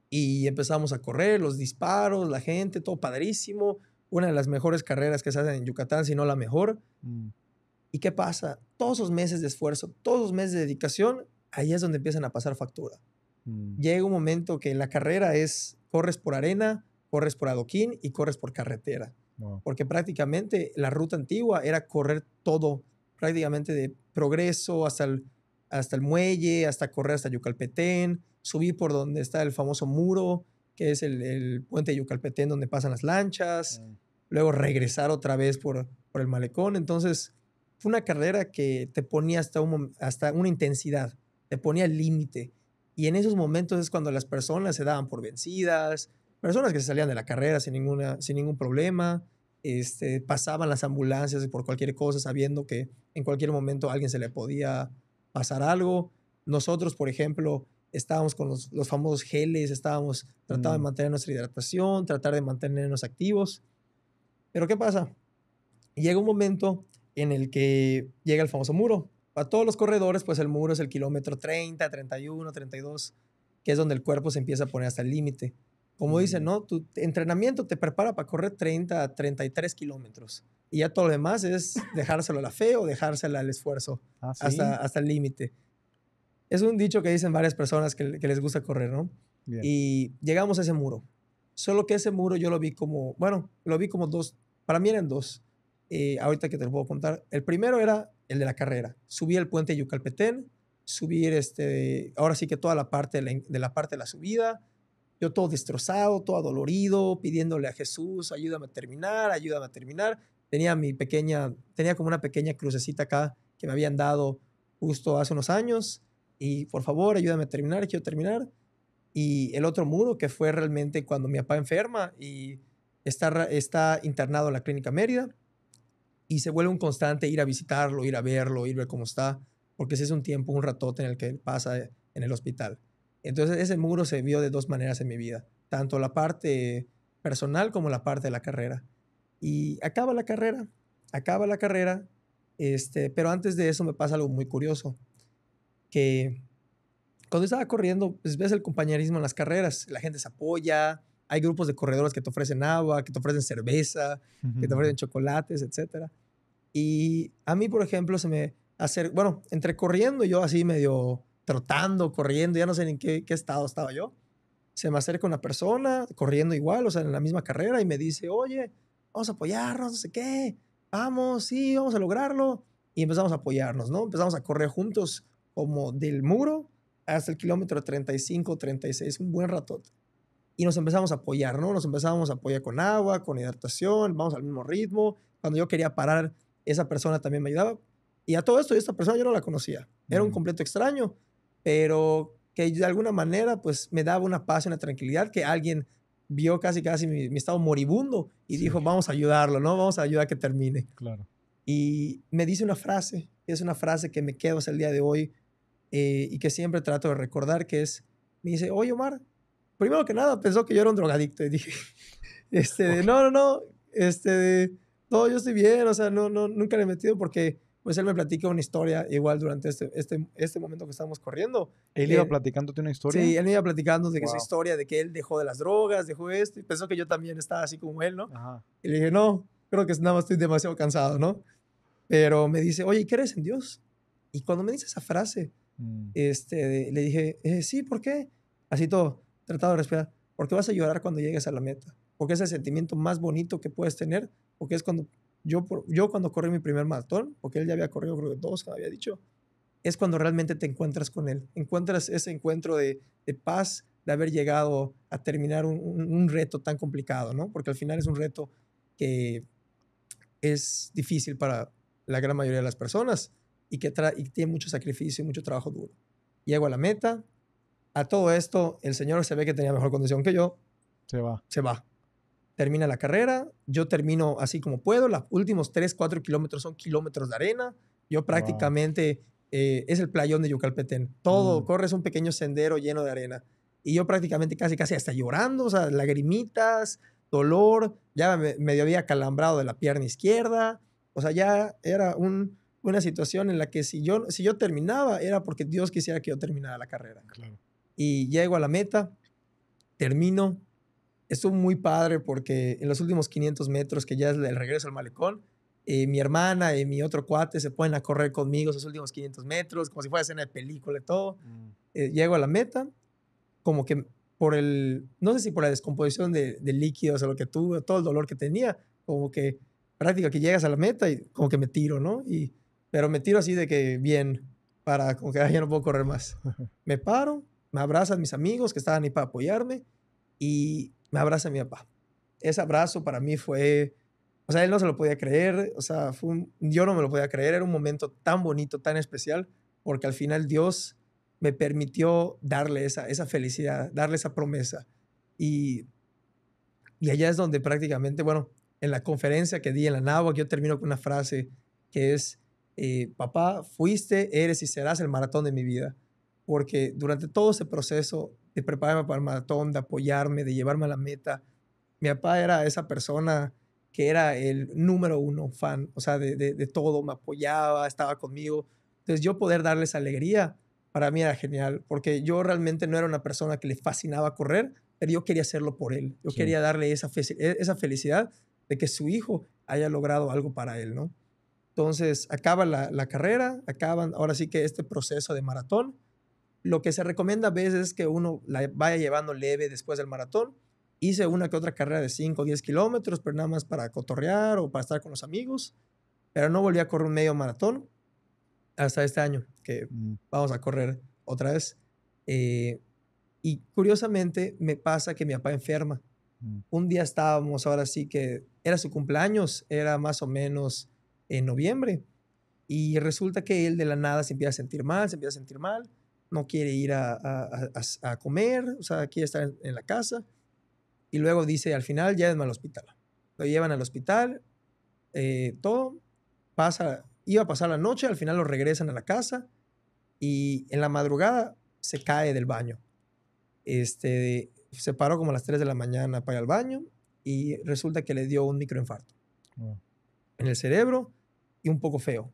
y empezamos a correr, los disparos, la gente, todo padrísimo. Una de las mejores carreras que se hacen en Yucatán, si no la mejor. ¿Y qué pasa? Todos esos meses de esfuerzo, todos los meses de dedicación, ahí es donde empiezan a pasar factura. Llega un momento que la carrera corres por arena, corres por adoquín y corres por carretera. Wow. Porque prácticamente la ruta antigua era correr todo, prácticamente de Progreso hasta el muelle, hasta correr hasta Yucalpetén, subir por donde está el famoso muro, que es el puente de Yucalpetén donde pasan las lanchas, luego regresar otra vez por el malecón. Entonces, fue una carrera que te ponía hasta una intensidad, te ponía el límite. Y en esos momentos es cuando las personas se daban por vencidas, personas que se salían de la carrera sin ningún problema, pasaban las ambulancias por cualquier cosa, sabiendo que en cualquier momento a alguien se le podía pasar algo. Nosotros, por ejemplo, estábamos con los famosos geles, estábamos tratando de mantener nuestra hidratación, tratar de mantenernos activos. Pero ¿qué pasa? Llega un momento en el que llega el famoso muro. Para todos los corredores, pues el muro es el kilómetro 30, 31, 32, que es donde el cuerpo se empieza a poner hasta el límite. Como dicen, ¿no? Tu entrenamiento te prepara para correr 30 a 33 kilómetros. Y ya todo lo demás es dejárselo a la fe o dejárselo al esfuerzo. ¿Sí? hasta el límite. Es un dicho que dicen varias personas que les gusta correr, ¿no? Bien. Y llegamos a ese muro. Solo que ese muro yo lo vi como dos. Para mí eran dos. Ahorita que te lo puedo contar. El primero era el de la carrera. Subí el puente de Yucalpetén, subir ahora sí que toda la parte de la subida. Yo todo destrozado, todo adolorido, pidiéndole a Jesús, ayúdame a terminar. Tenía como una pequeña crucecita acá que me habían dado justo hace unos años. Y por favor, ayúdame a terminar, quiero terminar. Y el otro muro que fue realmente cuando mi papá enferma y está internado en la Clínica Mérida. Y se vuelve un constante ir a visitarlo, ir a verlo, ir a ver cómo está, porque ese es un ratote en el que él pasa en el hospital. Entonces ese muro se vio de dos maneras en mi vida, tanto la parte personal como la parte de la carrera. Y acaba la carrera, pero antes de eso me pasa algo muy curioso, que cuando estaba corriendo, pues ves el compañerismo en las carreras, la gente se apoya, hay grupos de corredores que te ofrecen agua, que te ofrecen cerveza, que te ofrecen chocolates, etc. Y a mí, por ejemplo, entre corriendo, yo así medio trotando, corriendo, ya no sé en qué estado estaba yo, se me acerca una persona corriendo igual, o sea, en la misma carrera y me dice, oye, vamos a apoyarnos, no sé qué, vamos, sí, vamos a lograrlo. Y empezamos a apoyarnos, ¿no? Empezamos a correr juntos como del muro hasta el kilómetro 35, 36, un buen ratote. Y nos empezamos a apoyar, ¿no? Nos empezamos a apoyar con agua, con hidratación, vamos al mismo ritmo. Cuando yo quería parar, esa persona también me ayudaba. Y a todo esto, esta persona yo no la conocía. Era un completo extraño, pero que de alguna manera, pues, me daba una paz y una tranquilidad que alguien vio casi mi estado moribundo y dijo, vamos a ayudarlo, ¿no? Vamos a ayudar a que termine. Claro. Y me dice una frase, es una frase que me quedo hasta el día de hoy y que siempre trato de recordar, que es, me dice, oye, Omar, primero que nada pensó que yo era un drogadicto. Y dije, no, no, yo estoy bien, o sea, nunca le he metido porque pues él me platica una historia igual durante este momento que estamos corriendo. ¿Él iba platicándote una historia? Sí, él me iba platicando de que su Wow. historia, de que él dejó de las drogas, dejó esto, y pensó que yo también estaba así como él, ¿no? Ajá. Y le dije, no, creo que nada más estoy demasiado cansado, ¿no? Pero me dice, oye, ¿crees en Dios? Y cuando me dice esa frase, le dije, sí, ¿por qué? Así todo, tratado de respirar. Porque vas a llorar cuando llegues a la meta. Porque es el sentimiento más bonito que puedes tener. Porque es cuando yo cuando corrí mi primer maratón, porque él ya había corrido, creo que 2, como había dicho, es cuando realmente te encuentras con él. Encuentras ese encuentro de paz, de haber llegado a terminar un reto tan complicado, ¿no? Porque al final es un reto que es difícil para la gran mayoría de las personas y que tiene mucho sacrificio y mucho trabajo duro. Llego a la meta. A todo esto, el señor se ve que tenía mejor condición que yo. Se va. Termina la carrera. Yo termino así como puedo. Los últimos 3, 4 kilómetros son kilómetros de arena. Yo prácticamente... es el playón de Yucalpetén. Todo, corres un pequeño sendero lleno de arena. Y yo prácticamente casi hasta llorando, o sea, lagrimitas, dolor, ya medio había calambrado de la pierna izquierda. O sea, ya era una situación en la que si yo terminaba, era porque Dios quisiera que yo terminara la carrera. Claro. Y llego a la meta, termino. Estuvo muy padre porque en los últimos 500 metros, que ya es el regreso al malecón, mi hermana y mi otro cuate se ponen a correr conmigo esos últimos 500 metros, como si fuera escena de película y todo. Llego a la meta, como que no sé si por la descomposición de líquidos o lo que tuve, todo el dolor que tenía, como que prácticamente que llegas a la meta y como que me tiro, ¿no? Pero me tiro así de que bien, como que ya no puedo correr más. Me paro, me abrazan mis amigos que estaban ahí para apoyarme y me abraza mi papá. Ese abrazo para mí fue... O sea, él no se lo podía creer, o sea, yo no me lo podía creer, era un momento tan bonito, tan especial, porque al final Dios me permitió darle esa felicidad, darle esa promesa. Y allá es donde prácticamente, bueno, en la conferencia que di en la Náhuac, yo termino con una frase que es, papá, fuiste, eres y serás el maratón de mi vida. Porque durante todo ese proceso de prepararme para el maratón, de apoyarme, de llevarme a la meta, mi papá era esa persona que era el número 1 fan, o sea, de todo, me apoyaba, estaba conmigo. Entonces yo poder darles alegría, para mí era genial, porque yo realmente no era una persona que le fascinaba correr, pero yo quería hacerlo por él. Yo quería darle esa felicidad de que su hijo haya logrado algo para él, ¿no? Entonces acaba la carrera, ahora sí que este proceso de maratón. Lo que se recomienda a veces es que uno la vaya llevando leve después del maratón. Hice una que otra carrera de 5 o 10 kilómetros, pero nada más para cotorrear o para estar con los amigos. Pero no volví a correr un medio maratón hasta este año, que vamos a correr otra vez. Y curiosamente me pasa que mi papá enferma. Un día estábamos, ahora sí que era su cumpleaños, era más o menos en noviembre. Y resulta que él de la nada se empieza a sentir mal, no quiere ir a comer, o sea, quiere estar en la casa. Y luego dice, al final, llévenme al hospital. Lo llevan al hospital, todo, iba a pasar la noche, al final lo regresan a la casa y en la madrugada se cae del baño. Se paró como a las 3 de la mañana para ir al baño y resulta que le dio un microinfarto en el cerebro y un poco feo.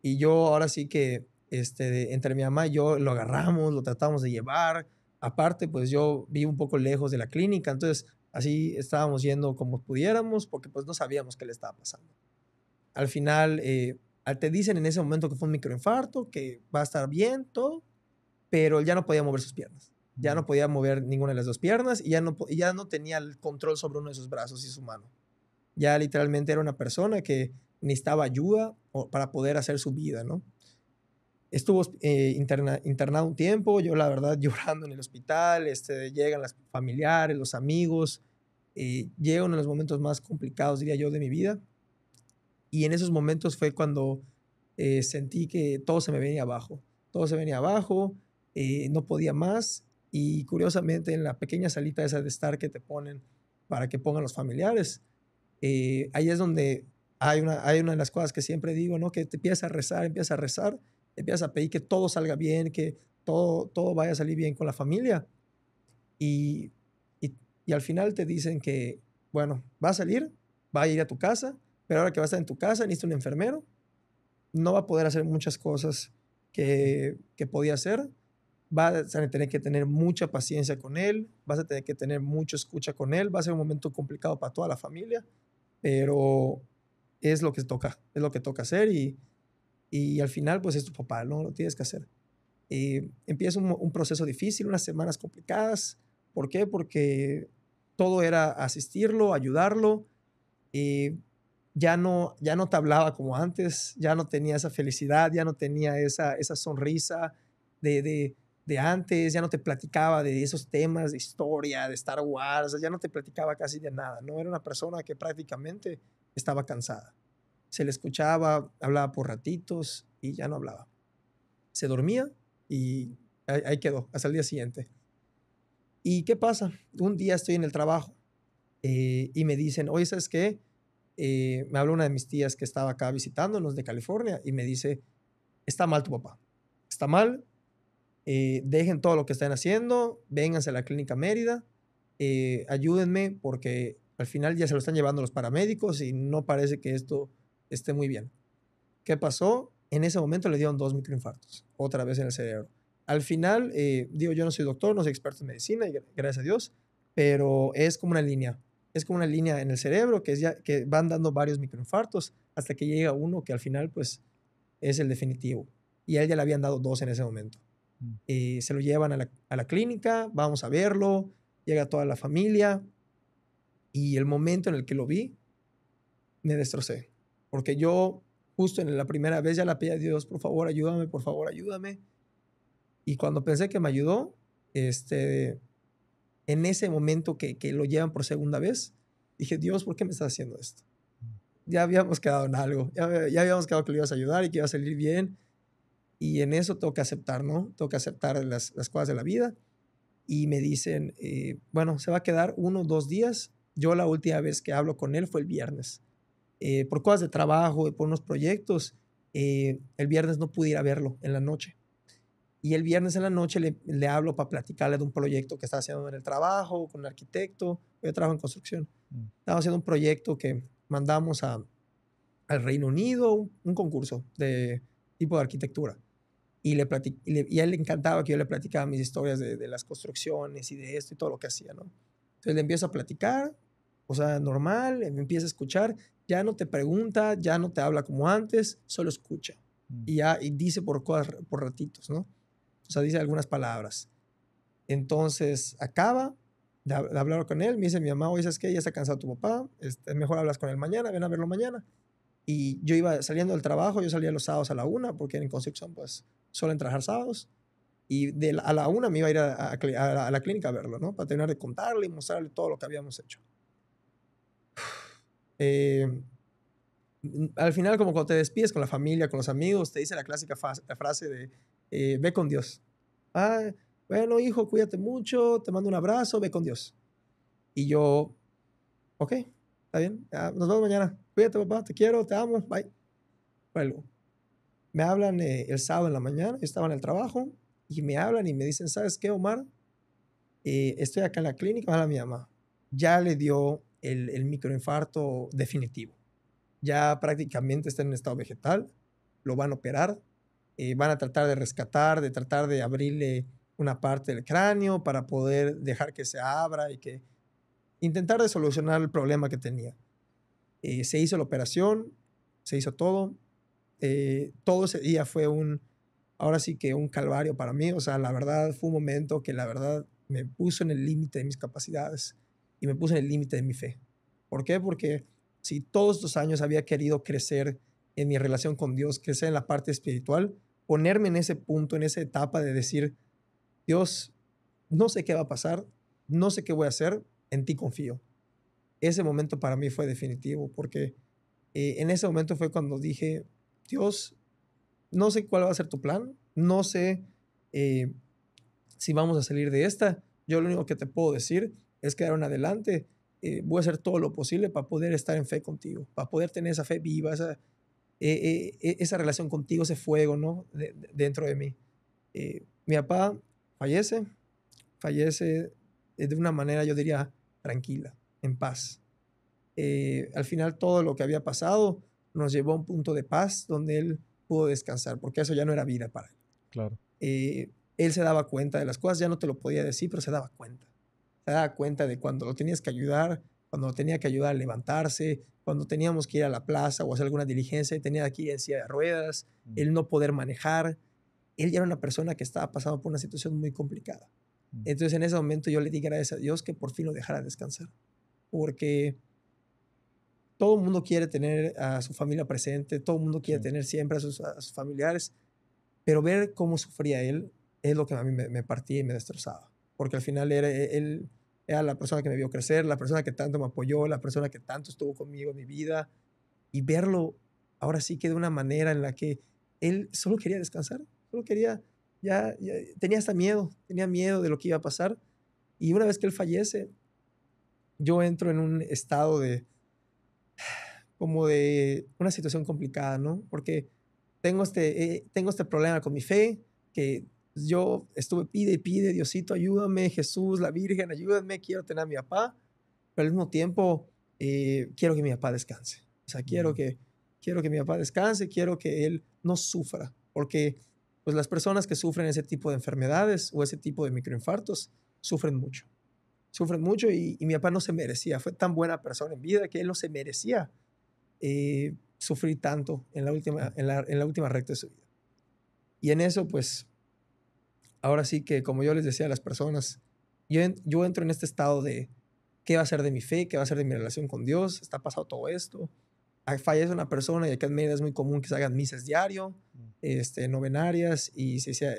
Y yo ahora sí que entre mi mamá y yo lo agarramos, lo tratamos de llevar. Aparte, pues yo vivo un poco lejos de la clínica, entonces así estábamos yendo como pudiéramos porque pues no sabíamos qué le estaba pasando. Al final, te dicen en ese momento que fue un microinfarto, que va a estar bien, todo, pero él ya no podía mover sus piernas. Ya no podía mover ninguna de las dos piernas y ya no tenía el control sobre uno de sus brazos y su mano. Ya literalmente era una persona que necesitaba ayuda para poder hacer su vida, ¿no? Estuvo internado un tiempo, yo la verdad llorando en el hospital, llegan los familiares, los amigos, llega uno de los momentos más complicados, diría yo, de mi vida. Y en esos momentos fue cuando sentí que todo se me venía abajo. Todo se venía abajo, no podía más. Y curiosamente, en la pequeña salita esa de estar que te ponen para que pongan los familiares, ahí es donde hay una de las cosas que siempre digo, ¿no? Que te empiezas a rezar, empiezas a pedir que todo salga bien, que todo vaya a salir bien con la familia. Y, y al final te dicen que, bueno, va a salir, va a ir a tu casa, pero ahora que va a estar en tu casa, necesita un enfermero, no va a poder hacer muchas cosas que podía hacer. Vas a tener que tener mucha paciencia con él, vas a tener que tener mucha escucha con él, va a ser un momento complicado para toda la familia, pero es lo que toca hacer y al final pues es tu papá, ¿no? Lo tienes que hacer. Empieza un proceso difícil, unas semanas complicadas. ¿Por qué? Porque todo era asistirlo, ayudarlo. Ya no te hablaba como antes, ya no tenía esa felicidad, ya no tenía esa sonrisa de antes, ya no te platicaba de esos temas de historia, de Star Wars, ya no te platicaba casi de nada, ¿no? Era una persona que prácticamente estaba cansada. Se le escuchaba, hablaba por ratitos y ya no hablaba. Se dormía y ahí quedó, hasta el día siguiente. ¿Y qué pasa? Un día estoy en el trabajo y me dicen, oye, ¿sabes qué? Me habla una de mis tías que estaba acá visitándonos de California y me dice, está mal tu papá, está mal, dejen todo lo que están haciendo, vénganse a la clínica Mérida, ayúdenme porque al final ya se lo están llevando los paramédicos y no parece que esto esté muy bien. ¿Qué pasó? En ese momento le dieron 2 microinfartos, otra vez en el cerebro. Al final, digo, yo no soy doctor, no soy experto en medicina, y gracias a Dios, pero es como una línea. Es como una línea en el cerebro que van dando varios microinfartos hasta que llega uno que al final, pues, es el definitivo. Y a él ya le habían dado 2 en ese momento. Se lo llevan a la clínica, vamos a verlo, llega toda la familia y el momento en el que lo vi, me destrocé. Porque yo justo en la primera vez ya la pedí a Dios, por favor, ayúdame, por favor, ayúdame. Y cuando pensé que me ayudó, en ese momento que lo llevan por segunda vez, dije, Dios, ¿por qué me estás haciendo esto? Ya habíamos quedado en algo, ya habíamos quedado que le ibas a ayudar y que iba a salir bien. Y en eso tengo que aceptar, ¿no? Tengo que aceptar las cosas de la vida. Y me dicen, bueno, se va a quedar 1 o 2 días. Yo la última vez que hablo con él fue el viernes. Por cosas de trabajo y por unos proyectos, el viernes no pude ir a verlo en la noche. Y el viernes en la noche le hablo para platicarle de un proyecto que estaba haciendo en el trabajo, con un arquitecto. Yo trabajo en construcción. Estaba haciendo un proyecto que mandamos al Reino Unido, un concurso de tipo de arquitectura. Y a él le encantaba que yo le platicaba mis historias de las construcciones y de esto y todo lo que hacía, ¿no? Entonces le empiezo a platicar, o sea, normal, me empieza a escuchar, ya no te pregunta, ya no te habla como antes, solo escucha. Y dice por ratitos, ¿no? O sea, dice algunas palabras. Entonces acaba de hablar con él, me dice mi mamá, oye, ¿sabes qué? Ya está cansado tu papá, mejor hablas con él mañana, ven a verlo mañana. Y yo iba saliendo del trabajo, yo salía los sábados a la 1, porque en construcción pues suelen trabajar sábados. Y a la 1 me iba a ir a la clínica a verlo, ¿no? Para terminar de contarle y mostrarle todo lo que habíamos hecho. Al final, como cuando te despides con la familia, con los amigos, te dice la clásica frase de ve con Dios. Ah, bueno, hijo, cuídate mucho, te mando un abrazo, ve con Dios. Y yo, ok, está bien, ya, nos vemos mañana. Cuídate, papá, te quiero, te amo, bye. Bueno, me hablan el sábado en la mañana, yo estaba en el trabajo, y me hablan y me dicen, ¿sabes qué, Omar? Estoy acá en la clínica, habla mi mamá. Ya le dio el microinfarto definitivo. Ya prácticamente está en un estado vegetal, lo van a operar, van a tratar de rescatar, de tratar de abrirle una parte del cráneo para poder dejar que se abra y que intentar de solucionar el problema que tenía. Se hizo la operación, se hizo todo. Todo ese día fue ahora sí que un calvario para mí. O sea, la verdad fue un momento que la verdad me puso en el límite de mis capacidades y me puso en el límite de mi fe. ¿Por qué? Porque si todos estos años había querido crecer en mi relación con Dios, crecer en la parte espiritual, ponerme en ese punto, en esa etapa de decir, Dios, no sé qué va a pasar, no sé qué voy a hacer, en ti confío. Ese momento para mí fue definitivo porque en ese momento fue cuando dije, Dios, no sé cuál va a ser tu plan, no sé si vamos a salir de esta, yo lo único que te puedo decir es que de ahora en adelante voy a hacer todo lo posible para poder estar en fe contigo, para poder tener esa fe viva, esa relación contigo, ese fuego, ¿no? Dentro de mí. Mi papá fallece de una manera, yo diría, tranquila, en paz. Al final todo lo que había pasado nos llevó a un punto de paz donde él pudo descansar, porque eso ya no era vida para él. Claro. Él se daba cuenta de las cosas, ya no te lo podía decir, pero se daba cuenta. Se daba cuenta de cuando lo tenías que ayudar, cuando lo tenía que ayudar a levantarse, cuando teníamos que ir a la plaza o hacer alguna diligencia y tenía que ir en silla de ruedas, el no poder manejar. Él ya era una persona que estaba pasando por una situación muy complicada. Entonces en ese momento yo le di gracias a Dios que por fin lo dejara descansar, porque todo el mundo quiere tener a su familia presente, todo el mundo quiere tener siempre a sus familiares, pero ver cómo sufría él es lo que a mí me partía y me destrozaba, porque al final él era la persona que me vio crecer, la persona que tanto me apoyó, la persona que tanto estuvo conmigo en mi vida, y verlo ahora sí que de una manera en la que él solo quería descansar, solo quería, ya tenía hasta miedo, tenía miedo de lo que iba a pasar, y una vez que él fallece, yo entro en un estado como de una situación complicada, ¿no? Porque tengo este problema con mi fe, que yo estuve pide y pide, Diosito, ayúdame, Jesús, la Virgen, ayúdame, quiero tener a mi papá, pero al mismo tiempo quiero que mi papá descanse. O sea, quiero que mi papá descanse, quiero que él no sufra, porque pues las personas que sufren ese tipo de enfermedades o ese tipo de microinfartos sufren mucho. Sufren mucho y mi papá no se merecía. Fue tan buena persona en vida que él no se merecía sufrir tanto en la última recta de su vida. Y en eso, pues, ahora sí que, como yo les decía a las personas, yo entro en este estado de qué va a ser de mi fe, qué va a ser de mi relación con Dios, está pasando todo esto. Fallece una persona y acá en Mérida es muy común que se hagan misas diario, novenarias y se hacía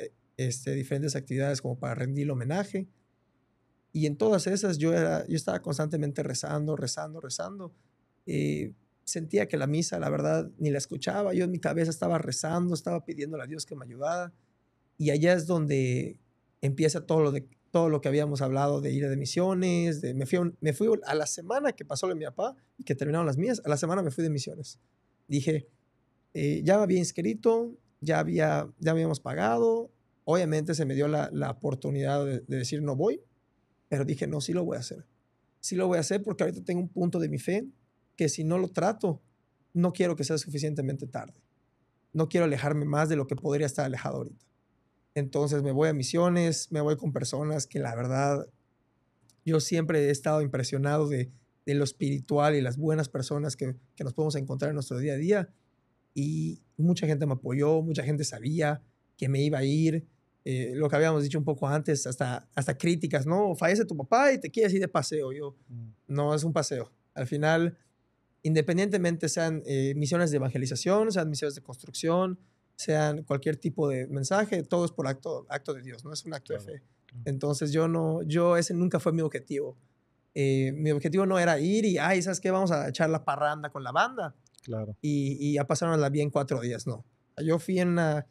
diferentes actividades como para rendirle homenaje. Y en todas esas yo estaba constantemente rezando. Sentía que la misa, la verdad, ni la escuchaba. Yo en mi cabeza estaba rezando, estaba pidiéndole a Dios que me ayudara. Y allá es donde empieza todo lo que habíamos hablado de ir de misiones. Me fui a la semana que pasó lo de mi papá y que terminaron las mías, a la semana me fui de misiones. Dije, ya me había inscrito, ya habíamos pagado. Obviamente se me dio la oportunidad de decir no voy, pero dije, no, sí lo voy a hacer. Sí lo voy a hacer porque ahorita tengo un punto de mi fe que si no lo trato, no quiero que sea suficientemente tarde. No quiero alejarme más de lo que podría estar alejado ahorita. Entonces me voy a misiones, me voy con personas que la verdad, yo siempre he estado impresionado de lo espiritual y las buenas personas que nos podemos encontrar en nuestro día a día. Y mucha gente me apoyó, mucha gente sabía que me iba a ir. Lo que habíamos dicho un poco antes, hasta críticas, ¿no? Fallece tu papá y te quieres ir de paseo. Yo, no es un paseo. Al final, independientemente sean misiones de evangelización, sean misiones de construcción, sean cualquier tipo de mensaje, todo es por acto de Dios, no es un acto de fe. Entonces ese nunca fue mi objetivo. Mi objetivo no era ir y, ¿sabes qué? Vamos a echar la parranda con la banda. Claro. Y ya pasaron la bien 4 días, no. Yo fui en una...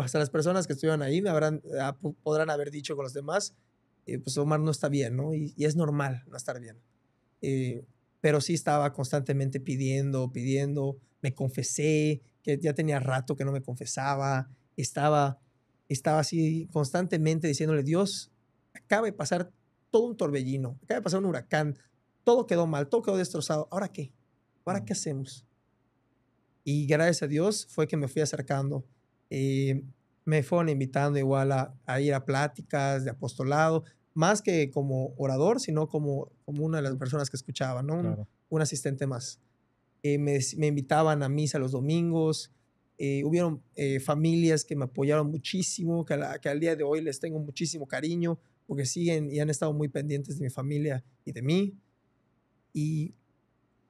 hasta las personas que estuvieron ahí podrán haber dicho con los demás, pues Omar no está bien, ¿no? Y es normal no estar bien. Pero sí estaba constantemente pidiendo, me confesé, que ya tenía rato que no me confesaba, estaba así constantemente diciéndole, Dios, acaba de pasar todo un torbellino, acaba de pasar un huracán, todo quedó mal, todo quedó destrozado, ¿ahora qué? ¿Ahora qué hacemos? Y gracias a Dios fue que me fui acercando. Me fueron invitando igual a ir a pláticas de apostolado, más que como orador, sino como una de las personas que escuchaba, ¿no? Claro. Un asistente más. Me invitaban a misa los domingos. Hubieron familias que me apoyaron muchísimo, que al día de hoy les tengo muchísimo cariño, porque siguen y han estado muy pendientes de mi familia y de mí. Y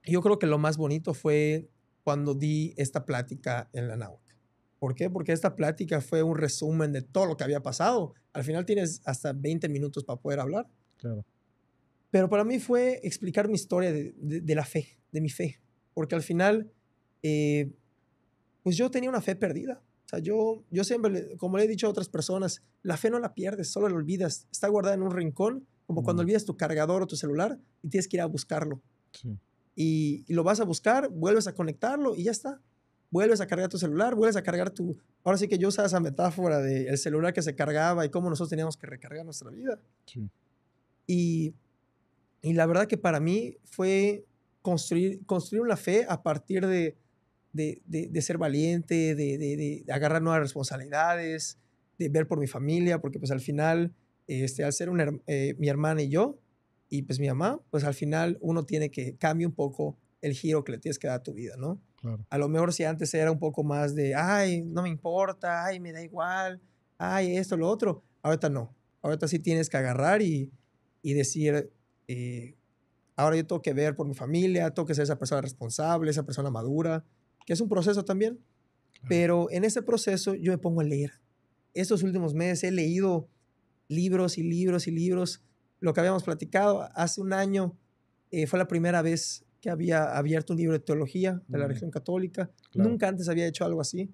yo creo que lo más bonito fue cuando di esta plática en la náhuatl. ¿Por qué? Porque esta plática fue un resumen de todo lo que había pasado. Al final tienes hasta 20 minutos para poder hablar. Claro. Pero para mí fue explicar mi historia de la fe, de mi fe. Porque al final, pues yo tenía una fe perdida. O sea, yo siempre, como le he dicho a otras personas, la fe no la pierdes, solo la olvidas. Está guardada en un rincón, como cuando olvidas tu cargador o tu celular y tienes que ir a buscarlo. Sí. Y lo vas a buscar, vuelves a conectarlo y ya está. Vuelves a cargar tu celular, vuelves a cargar tu... Ahora sí que yo usaba esa metáfora del celular que se cargaba y cómo nosotros teníamos que recargar nuestra vida. Sí. Y la verdad que para mí fue construir una fe a partir de ser valiente, de agarrar nuevas responsabilidades, de ver por mi familia, porque pues al final, al ser mi hermana y yo, y pues mi mamá, pues al final uno tiene que cambiar un poco el giro que le tienes que dar a tu vida, ¿no? Claro. A lo mejor si antes era un poco más de, ay, no me importa, ay, me da igual, ay, esto, lo otro, ahorita no. Ahorita sí tienes que agarrar y decir, ahora yo tengo que ver por mi familia, tengo que ser esa persona responsable, esa persona madura, que es un proceso también. Claro. Pero en ese proceso yo me pongo a leer. Estos últimos meses he leído libros y libros y libros. Lo que habíamos platicado, hace un año fue la primera vez que había abierto un libro de teología de la religión católica. Claro. Nunca antes había hecho algo así.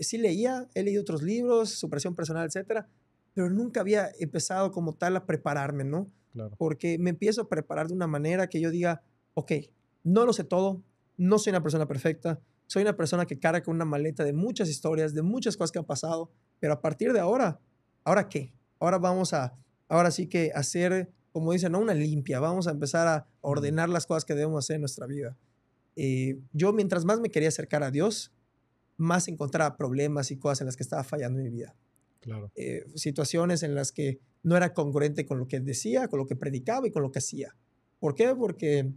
Sí leía, he leído otros libros, superación personal, etcétera, pero nunca había empezado como tal a prepararme, ¿no? Claro. Porque me empiezo a preparar de una manera que yo diga, ok, no lo sé todo, no soy una persona perfecta, soy una persona que carga con una maleta de muchas historias, de muchas cosas que han pasado, pero a partir de ahora, ¿ahora qué? Ahora sí que hacer, como dicen, ¿no? Una limpia, vamos a empezar a ordenar las cosas que debemos hacer en nuestra vida. Yo mientras más me quería acercar a Dios, más encontraba problemas y cosas en las que estaba fallando en mi vida. Claro. Situaciones en las que no era congruente con lo que decía, con lo que predicaba y con lo que hacía. ¿Por qué? Porque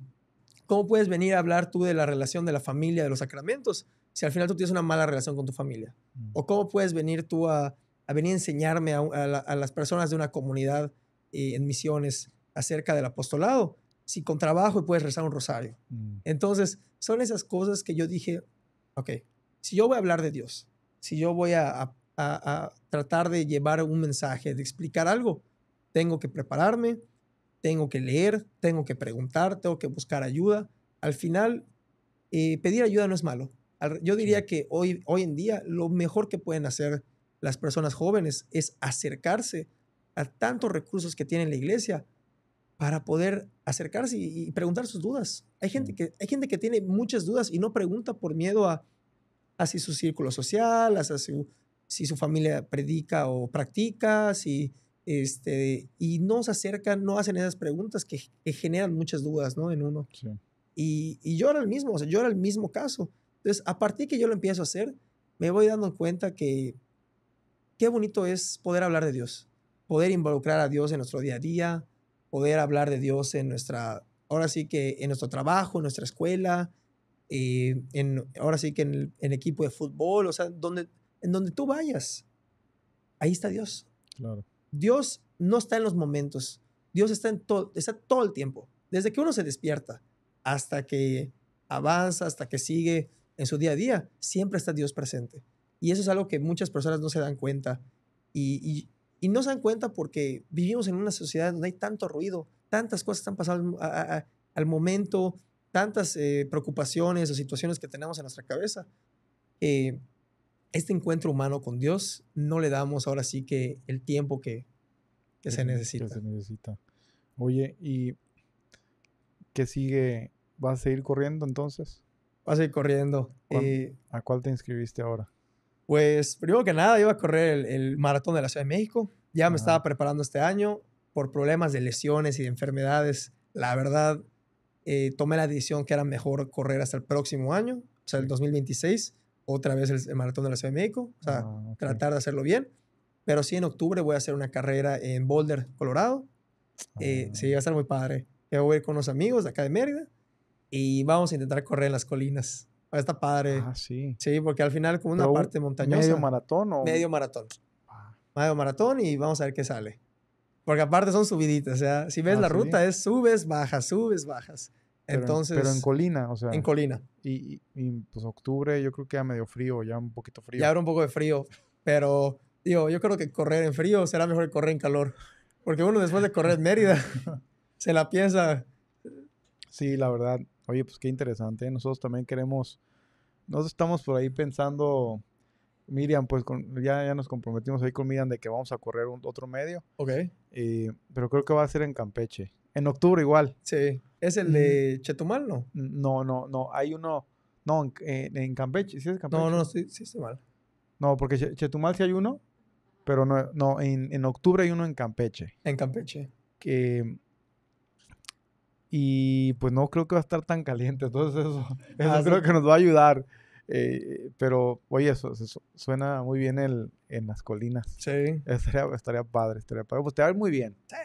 ¿cómo puedes venir a hablar tú de la relación de la familia, de los sacramentos, si al final tú tienes una mala relación con tu familia? ¿O cómo puedes venir tú a venir a enseñarme a las personas de una comunidad en misiones acerca del apostolado si con trabajo puedes rezar un rosario? Entonces, son esas cosas que yo dije, ok, si yo voy a hablar de Dios, si yo voy a tratar de llevar un mensaje, de explicar algo, tengo que prepararme, tengo que leer, tengo que preguntar, tengo que buscar ayuda. Al final, pedir ayuda no es malo. Yo diría que hoy en día lo mejor que pueden hacer las personas jóvenes es acercarse a tantos recursos que tiene la iglesia para poder acercarse y preguntar sus dudas. Hay gente que tiene muchas dudas y no pregunta por miedo a si su círculo social, si su familia predica o practica, y no se acercan, no hacen esas preguntas que generan muchas dudas, ¿no? En uno. Sí. Y yo era el mismo, o sea, yo era el mismo caso. Entonces, a partir que yo lo empiezo a hacer, me voy dando cuenta que qué bonito es poder hablar de Dios, poder involucrar a Dios en nuestro día a día, poder hablar de Dios ahora sí que en nuestro trabajo, en nuestra escuela, ahora sí que en el equipo de fútbol, o sea, en donde tú vayas, ahí está Dios. Claro. Dios no está en los momentos, Dios está todo el tiempo, desde que uno se despierta hasta que avanza, hasta que sigue en su día a día, siempre está Dios presente. Y eso es algo que muchas personas no se dan cuenta. Y no se dan cuenta porque vivimos en una sociedad donde hay tanto ruido, tantas cosas están pasando al momento, tantas preocupaciones o situaciones que tenemos en nuestra cabeza. Este encuentro humano con Dios no le damos ahora sí que el tiempo que se necesita. Que se necesita. Oye, ¿y qué sigue? ¿Vas a seguir corriendo entonces? Vas a ir corriendo. ¿A cuál te inscribiste ahora? Pues, primero que nada, iba a correr el maratón de la Ciudad de México. Ya me estaba preparando este año por problemas de lesiones y de enfermedades. La verdad, tomé la decisión que era mejor correr hasta el próximo año, o sea, el 2026, otra vez el maratón de la Ciudad de México, o sea, tratar de hacerlo bien. Pero sí, en octubre voy a hacer una carrera en Boulder, Colorado. Sí, va a estar muy padre. Yo voy a ir con unos amigos de acá de Mérida y vamos a intentar correr en las colinas. Está padre. Sí. Sí, porque al final como una parte montañosa. ¿Medio maratón o...? Medio maratón. Medio maratón y vamos a ver qué sale. Porque aparte son subiditas, o sea, si ves la ruta es subes, bajas. Entonces... Pero en colina, o sea... En colina. Y pues octubre yo creo que ya medio frío, ya un poquito frío. Ya habrá un poco de frío, pero digo, yo creo que correr en frío será mejor que correr en calor. Porque uno después de correr en Mérida se la piensa. Sí, la verdad. Oye, pues qué interesante. Nosotros también nosotros estamos por ahí pensando Miriam, pues ya nos comprometimos ahí con Miriam de que vamos a correr otro medio. Ok. Pero creo que va a ser en Campeche. En octubre igual. Sí. ¿Es el de Chetumal, no? No. Hay uno. No, en Campeche. ¿Sí es Campeche? No, sí estoy mal. No, porque Chetumal sí hay uno. Pero no, en octubre hay uno en Campeche. En Campeche. Y pues no creo que va a estar tan caliente. Entonces eso creo Sí. que nos va a ayudar. Pero, oye, eso suena muy bien en las colinas. Sí. Estaría padre. Pues te va a ir muy bien. Sí.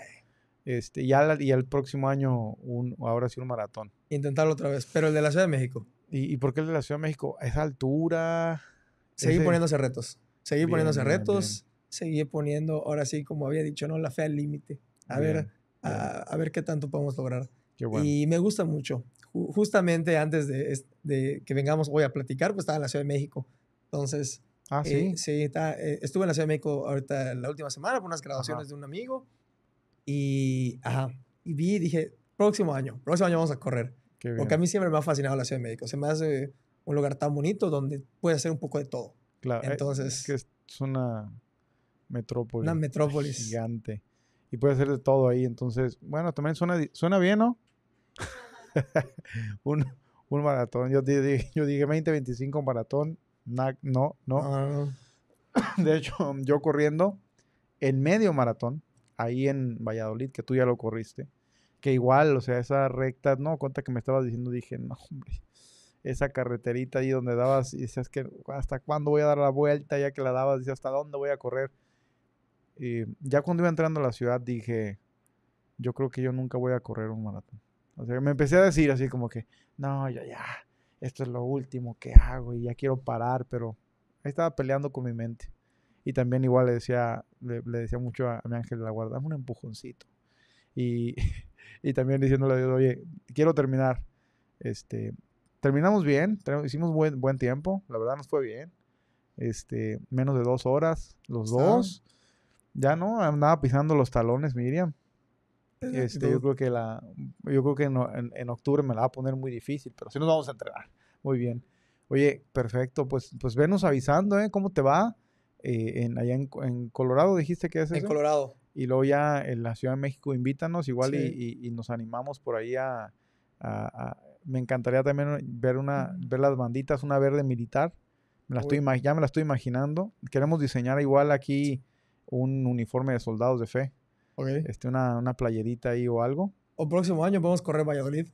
Y el próximo año, ahora sí un maratón. Intentarlo otra vez. Pero el de la Ciudad de México. ¿Y por qué el de la Ciudad de México? ¿Esa altura? Seguir poniéndose retos. Seguir Bien, poniéndose bien, retos. Seguir poniendo, ahora sí, como había dicho, ¿no? La fe al límite. A ver qué tanto podemos lograr. Qué bueno. Y me gusta mucho. Justamente antes de que vengamos hoy a platicar, pues estaba en la Ciudad de México. Entonces, ¿sí? Sí, estuve en la Ciudad de México ahorita la última semana por unas graduaciones de un amigo. Y dije, próximo año vamos a correr. Qué bien. Porque a mí siempre me ha fascinado la Ciudad de México. Se me hace un lugar tan bonito donde puedes hacer un poco de todo. Claro, Entonces, es que es una metrópoli. Una metrópolis. Gigante. Y puede hacer de todo ahí. Entonces, bueno, también suena bien, ¿no? un maratón. Yo dije 20-25 maratón. No. De hecho, yo corriendo en medio maratón, ahí en Valladolid, que tú ya lo corriste, que igual, o sea, esa recta, no, cuenta que me estabas diciendo, dije, no, hombre, esa carreterita ahí donde dabas, y decías que hasta cuándo voy a dar la vuelta, ya que la dabas, decías, hasta dónde voy a correr. Y ya cuando iba entrando a la ciudad dije, yo creo que yo nunca voy a correr un maratón. O sea, me empecé a decir así como que, no, ya, esto es lo último que hago y ya quiero parar, pero ahí estaba peleando con mi mente. Y también igual le decía mucho a mi ángel de la guarda, dame un empujoncito. Y también diciéndole a Dios, oye, quiero terminar. Terminamos bien, hicimos buen tiempo, la verdad nos fue bien. Menos de 2 horas, los dos. Ya no, andaba pisando los talones, Miriam. Yo creo que en octubre me la va a poner muy difícil, pero sí nos vamos a entrenar. Muy bien. Oye, perfecto, pues venos avisando, ¿cómo te va? Allá en Colorado dijiste que es eso. En Colorado. Y luego ya en la Ciudad de México invítanos igual y nos animamos por ahí me encantaría también ver las banditas, una verde militar. Ya me la estoy imaginando. Queremos diseñar igual aquí un uniforme de soldados de fe. Okay. Una playerita ahí o algo. O próximo año podemos correr Valladolid.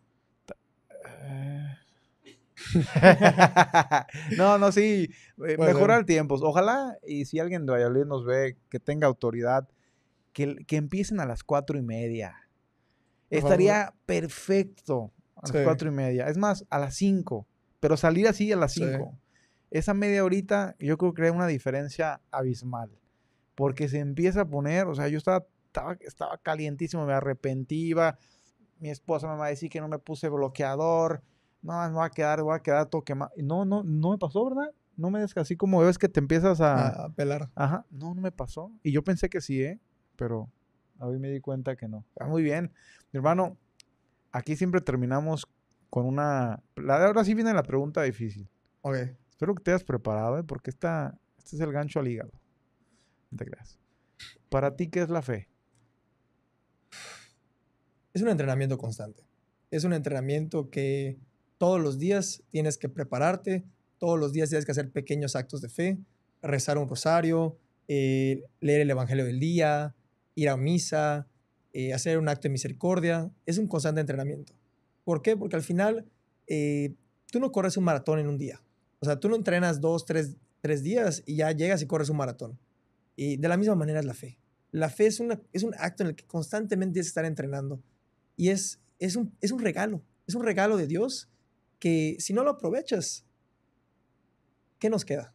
No, sí. Mejorar tiempos. Ojalá, y si alguien de Valladolid nos ve, que tenga autoridad, que empiecen a las 4:30. Estaría perfecto a las 4:30. Es más, a las 5. Pero salir así a las 5. Sí. Esa media horita yo creo que crea una diferencia abismal. Porque se empieza a poner, o sea, yo estaba calientísimo, me arrepentí, mi esposa me va a decir que no me puse bloqueador, no, me voy a quedar todo quemado. No me pasó, ¿verdad? No me así como ves que te empiezas a pelar. Ajá, no me pasó. Y yo pensé que sí, pero hoy me di cuenta que no. Muy bien. Mi hermano, aquí siempre terminamos con ahora sí viene la pregunta difícil. Okay. Espero que te hayas preparado, porque este es el gancho al hígado. No te creas. ¿Para ti qué es la fe? Es un entrenamiento constante. Es un entrenamiento que todos los días tienes que prepararte, todos los días tienes que hacer pequeños actos de fe, rezar un rosario, leer el evangelio del día, ir a misa, hacer un acto de misericordia. Es un constante entrenamiento. ¿Por qué? Porque al final tú no corres un maratón en un día. O sea, tú no entrenas 2, 3 días y ya llegas y corres un maratón. Y de la misma manera es la fe. La fe es un acto en el que constantemente tienes que estar entrenando. Y es un regalo. Es un regalo de Dios que si no lo aprovechas, ¿qué nos queda?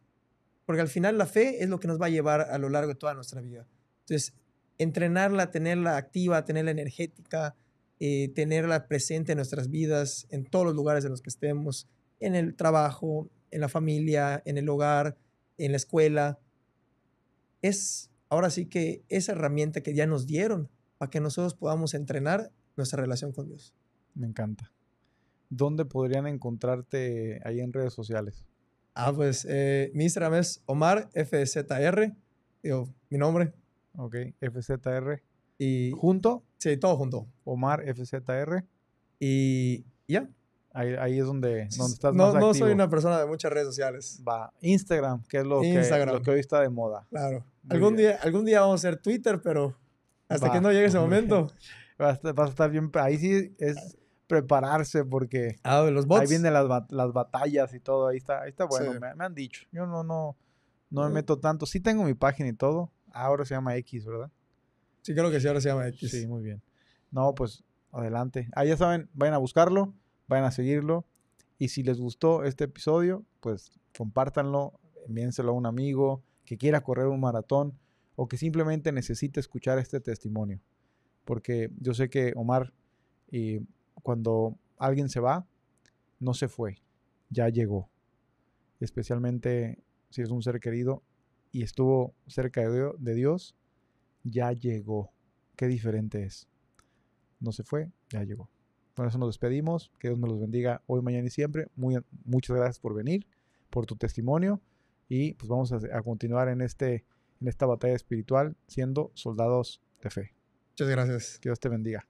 Porque al final la fe es lo que nos va a llevar a lo largo de toda nuestra vida. Entonces, entrenarla, tenerla activa, tenerla energética, tenerla presente en nuestras vidas, en todos los lugares en los que estemos, en el trabajo, en la familia, en el hogar, en la escuela, es ahora sí que esa herramienta que ya nos dieron para que nosotros podamos entrenar nuestra relación con Dios. Me encanta. ¿Dónde podrían encontrarte ahí en redes sociales? Pues mi Instagram es Omar FZR, digo, mi nombre. Ok, FZR. Y ¿Junto? sí, todo junto. Omar FZR. Y ya. Ahí es donde estás No, más activo. no soy una persona de muchas redes sociales. Va, Instagram, que es lo que hoy está de moda. Claro. Muy bien. Algún día vamos a hacer Twitter, pero hasta Va, que no llegue ese hombre. momento. Vas a estar bien. Ahí sí es prepararse porque Los bots. ahí vienen las batallas y todo. Ahí está bueno. Sí. Me han dicho. Yo no me meto tanto. Sí tengo mi página y todo. Ahora se llama X, ¿verdad? Sí, creo que sí, ahora se llama X. Sí, muy bien. No, pues adelante. Ahí ya saben, vayan a buscarlo, vayan a seguirlo. Y si les gustó este episodio, pues compártanlo, envíenselo a un amigo que quiera correr un maratón o que simplemente necesite escuchar este testimonio. Porque yo sé que Omar, cuando alguien se va, no se fue, ya llegó. Especialmente si es un ser querido y estuvo cerca de Dios, ya llegó. Qué diferente es. No se fue, ya llegó. Con eso nos despedimos. Que Dios me los bendiga hoy, mañana y siempre. Muchas gracias por venir, por tu testimonio. Y pues vamos a continuar en esta batalla espiritual siendo soldados de fe. Muchas gracias. Que Dios te bendiga.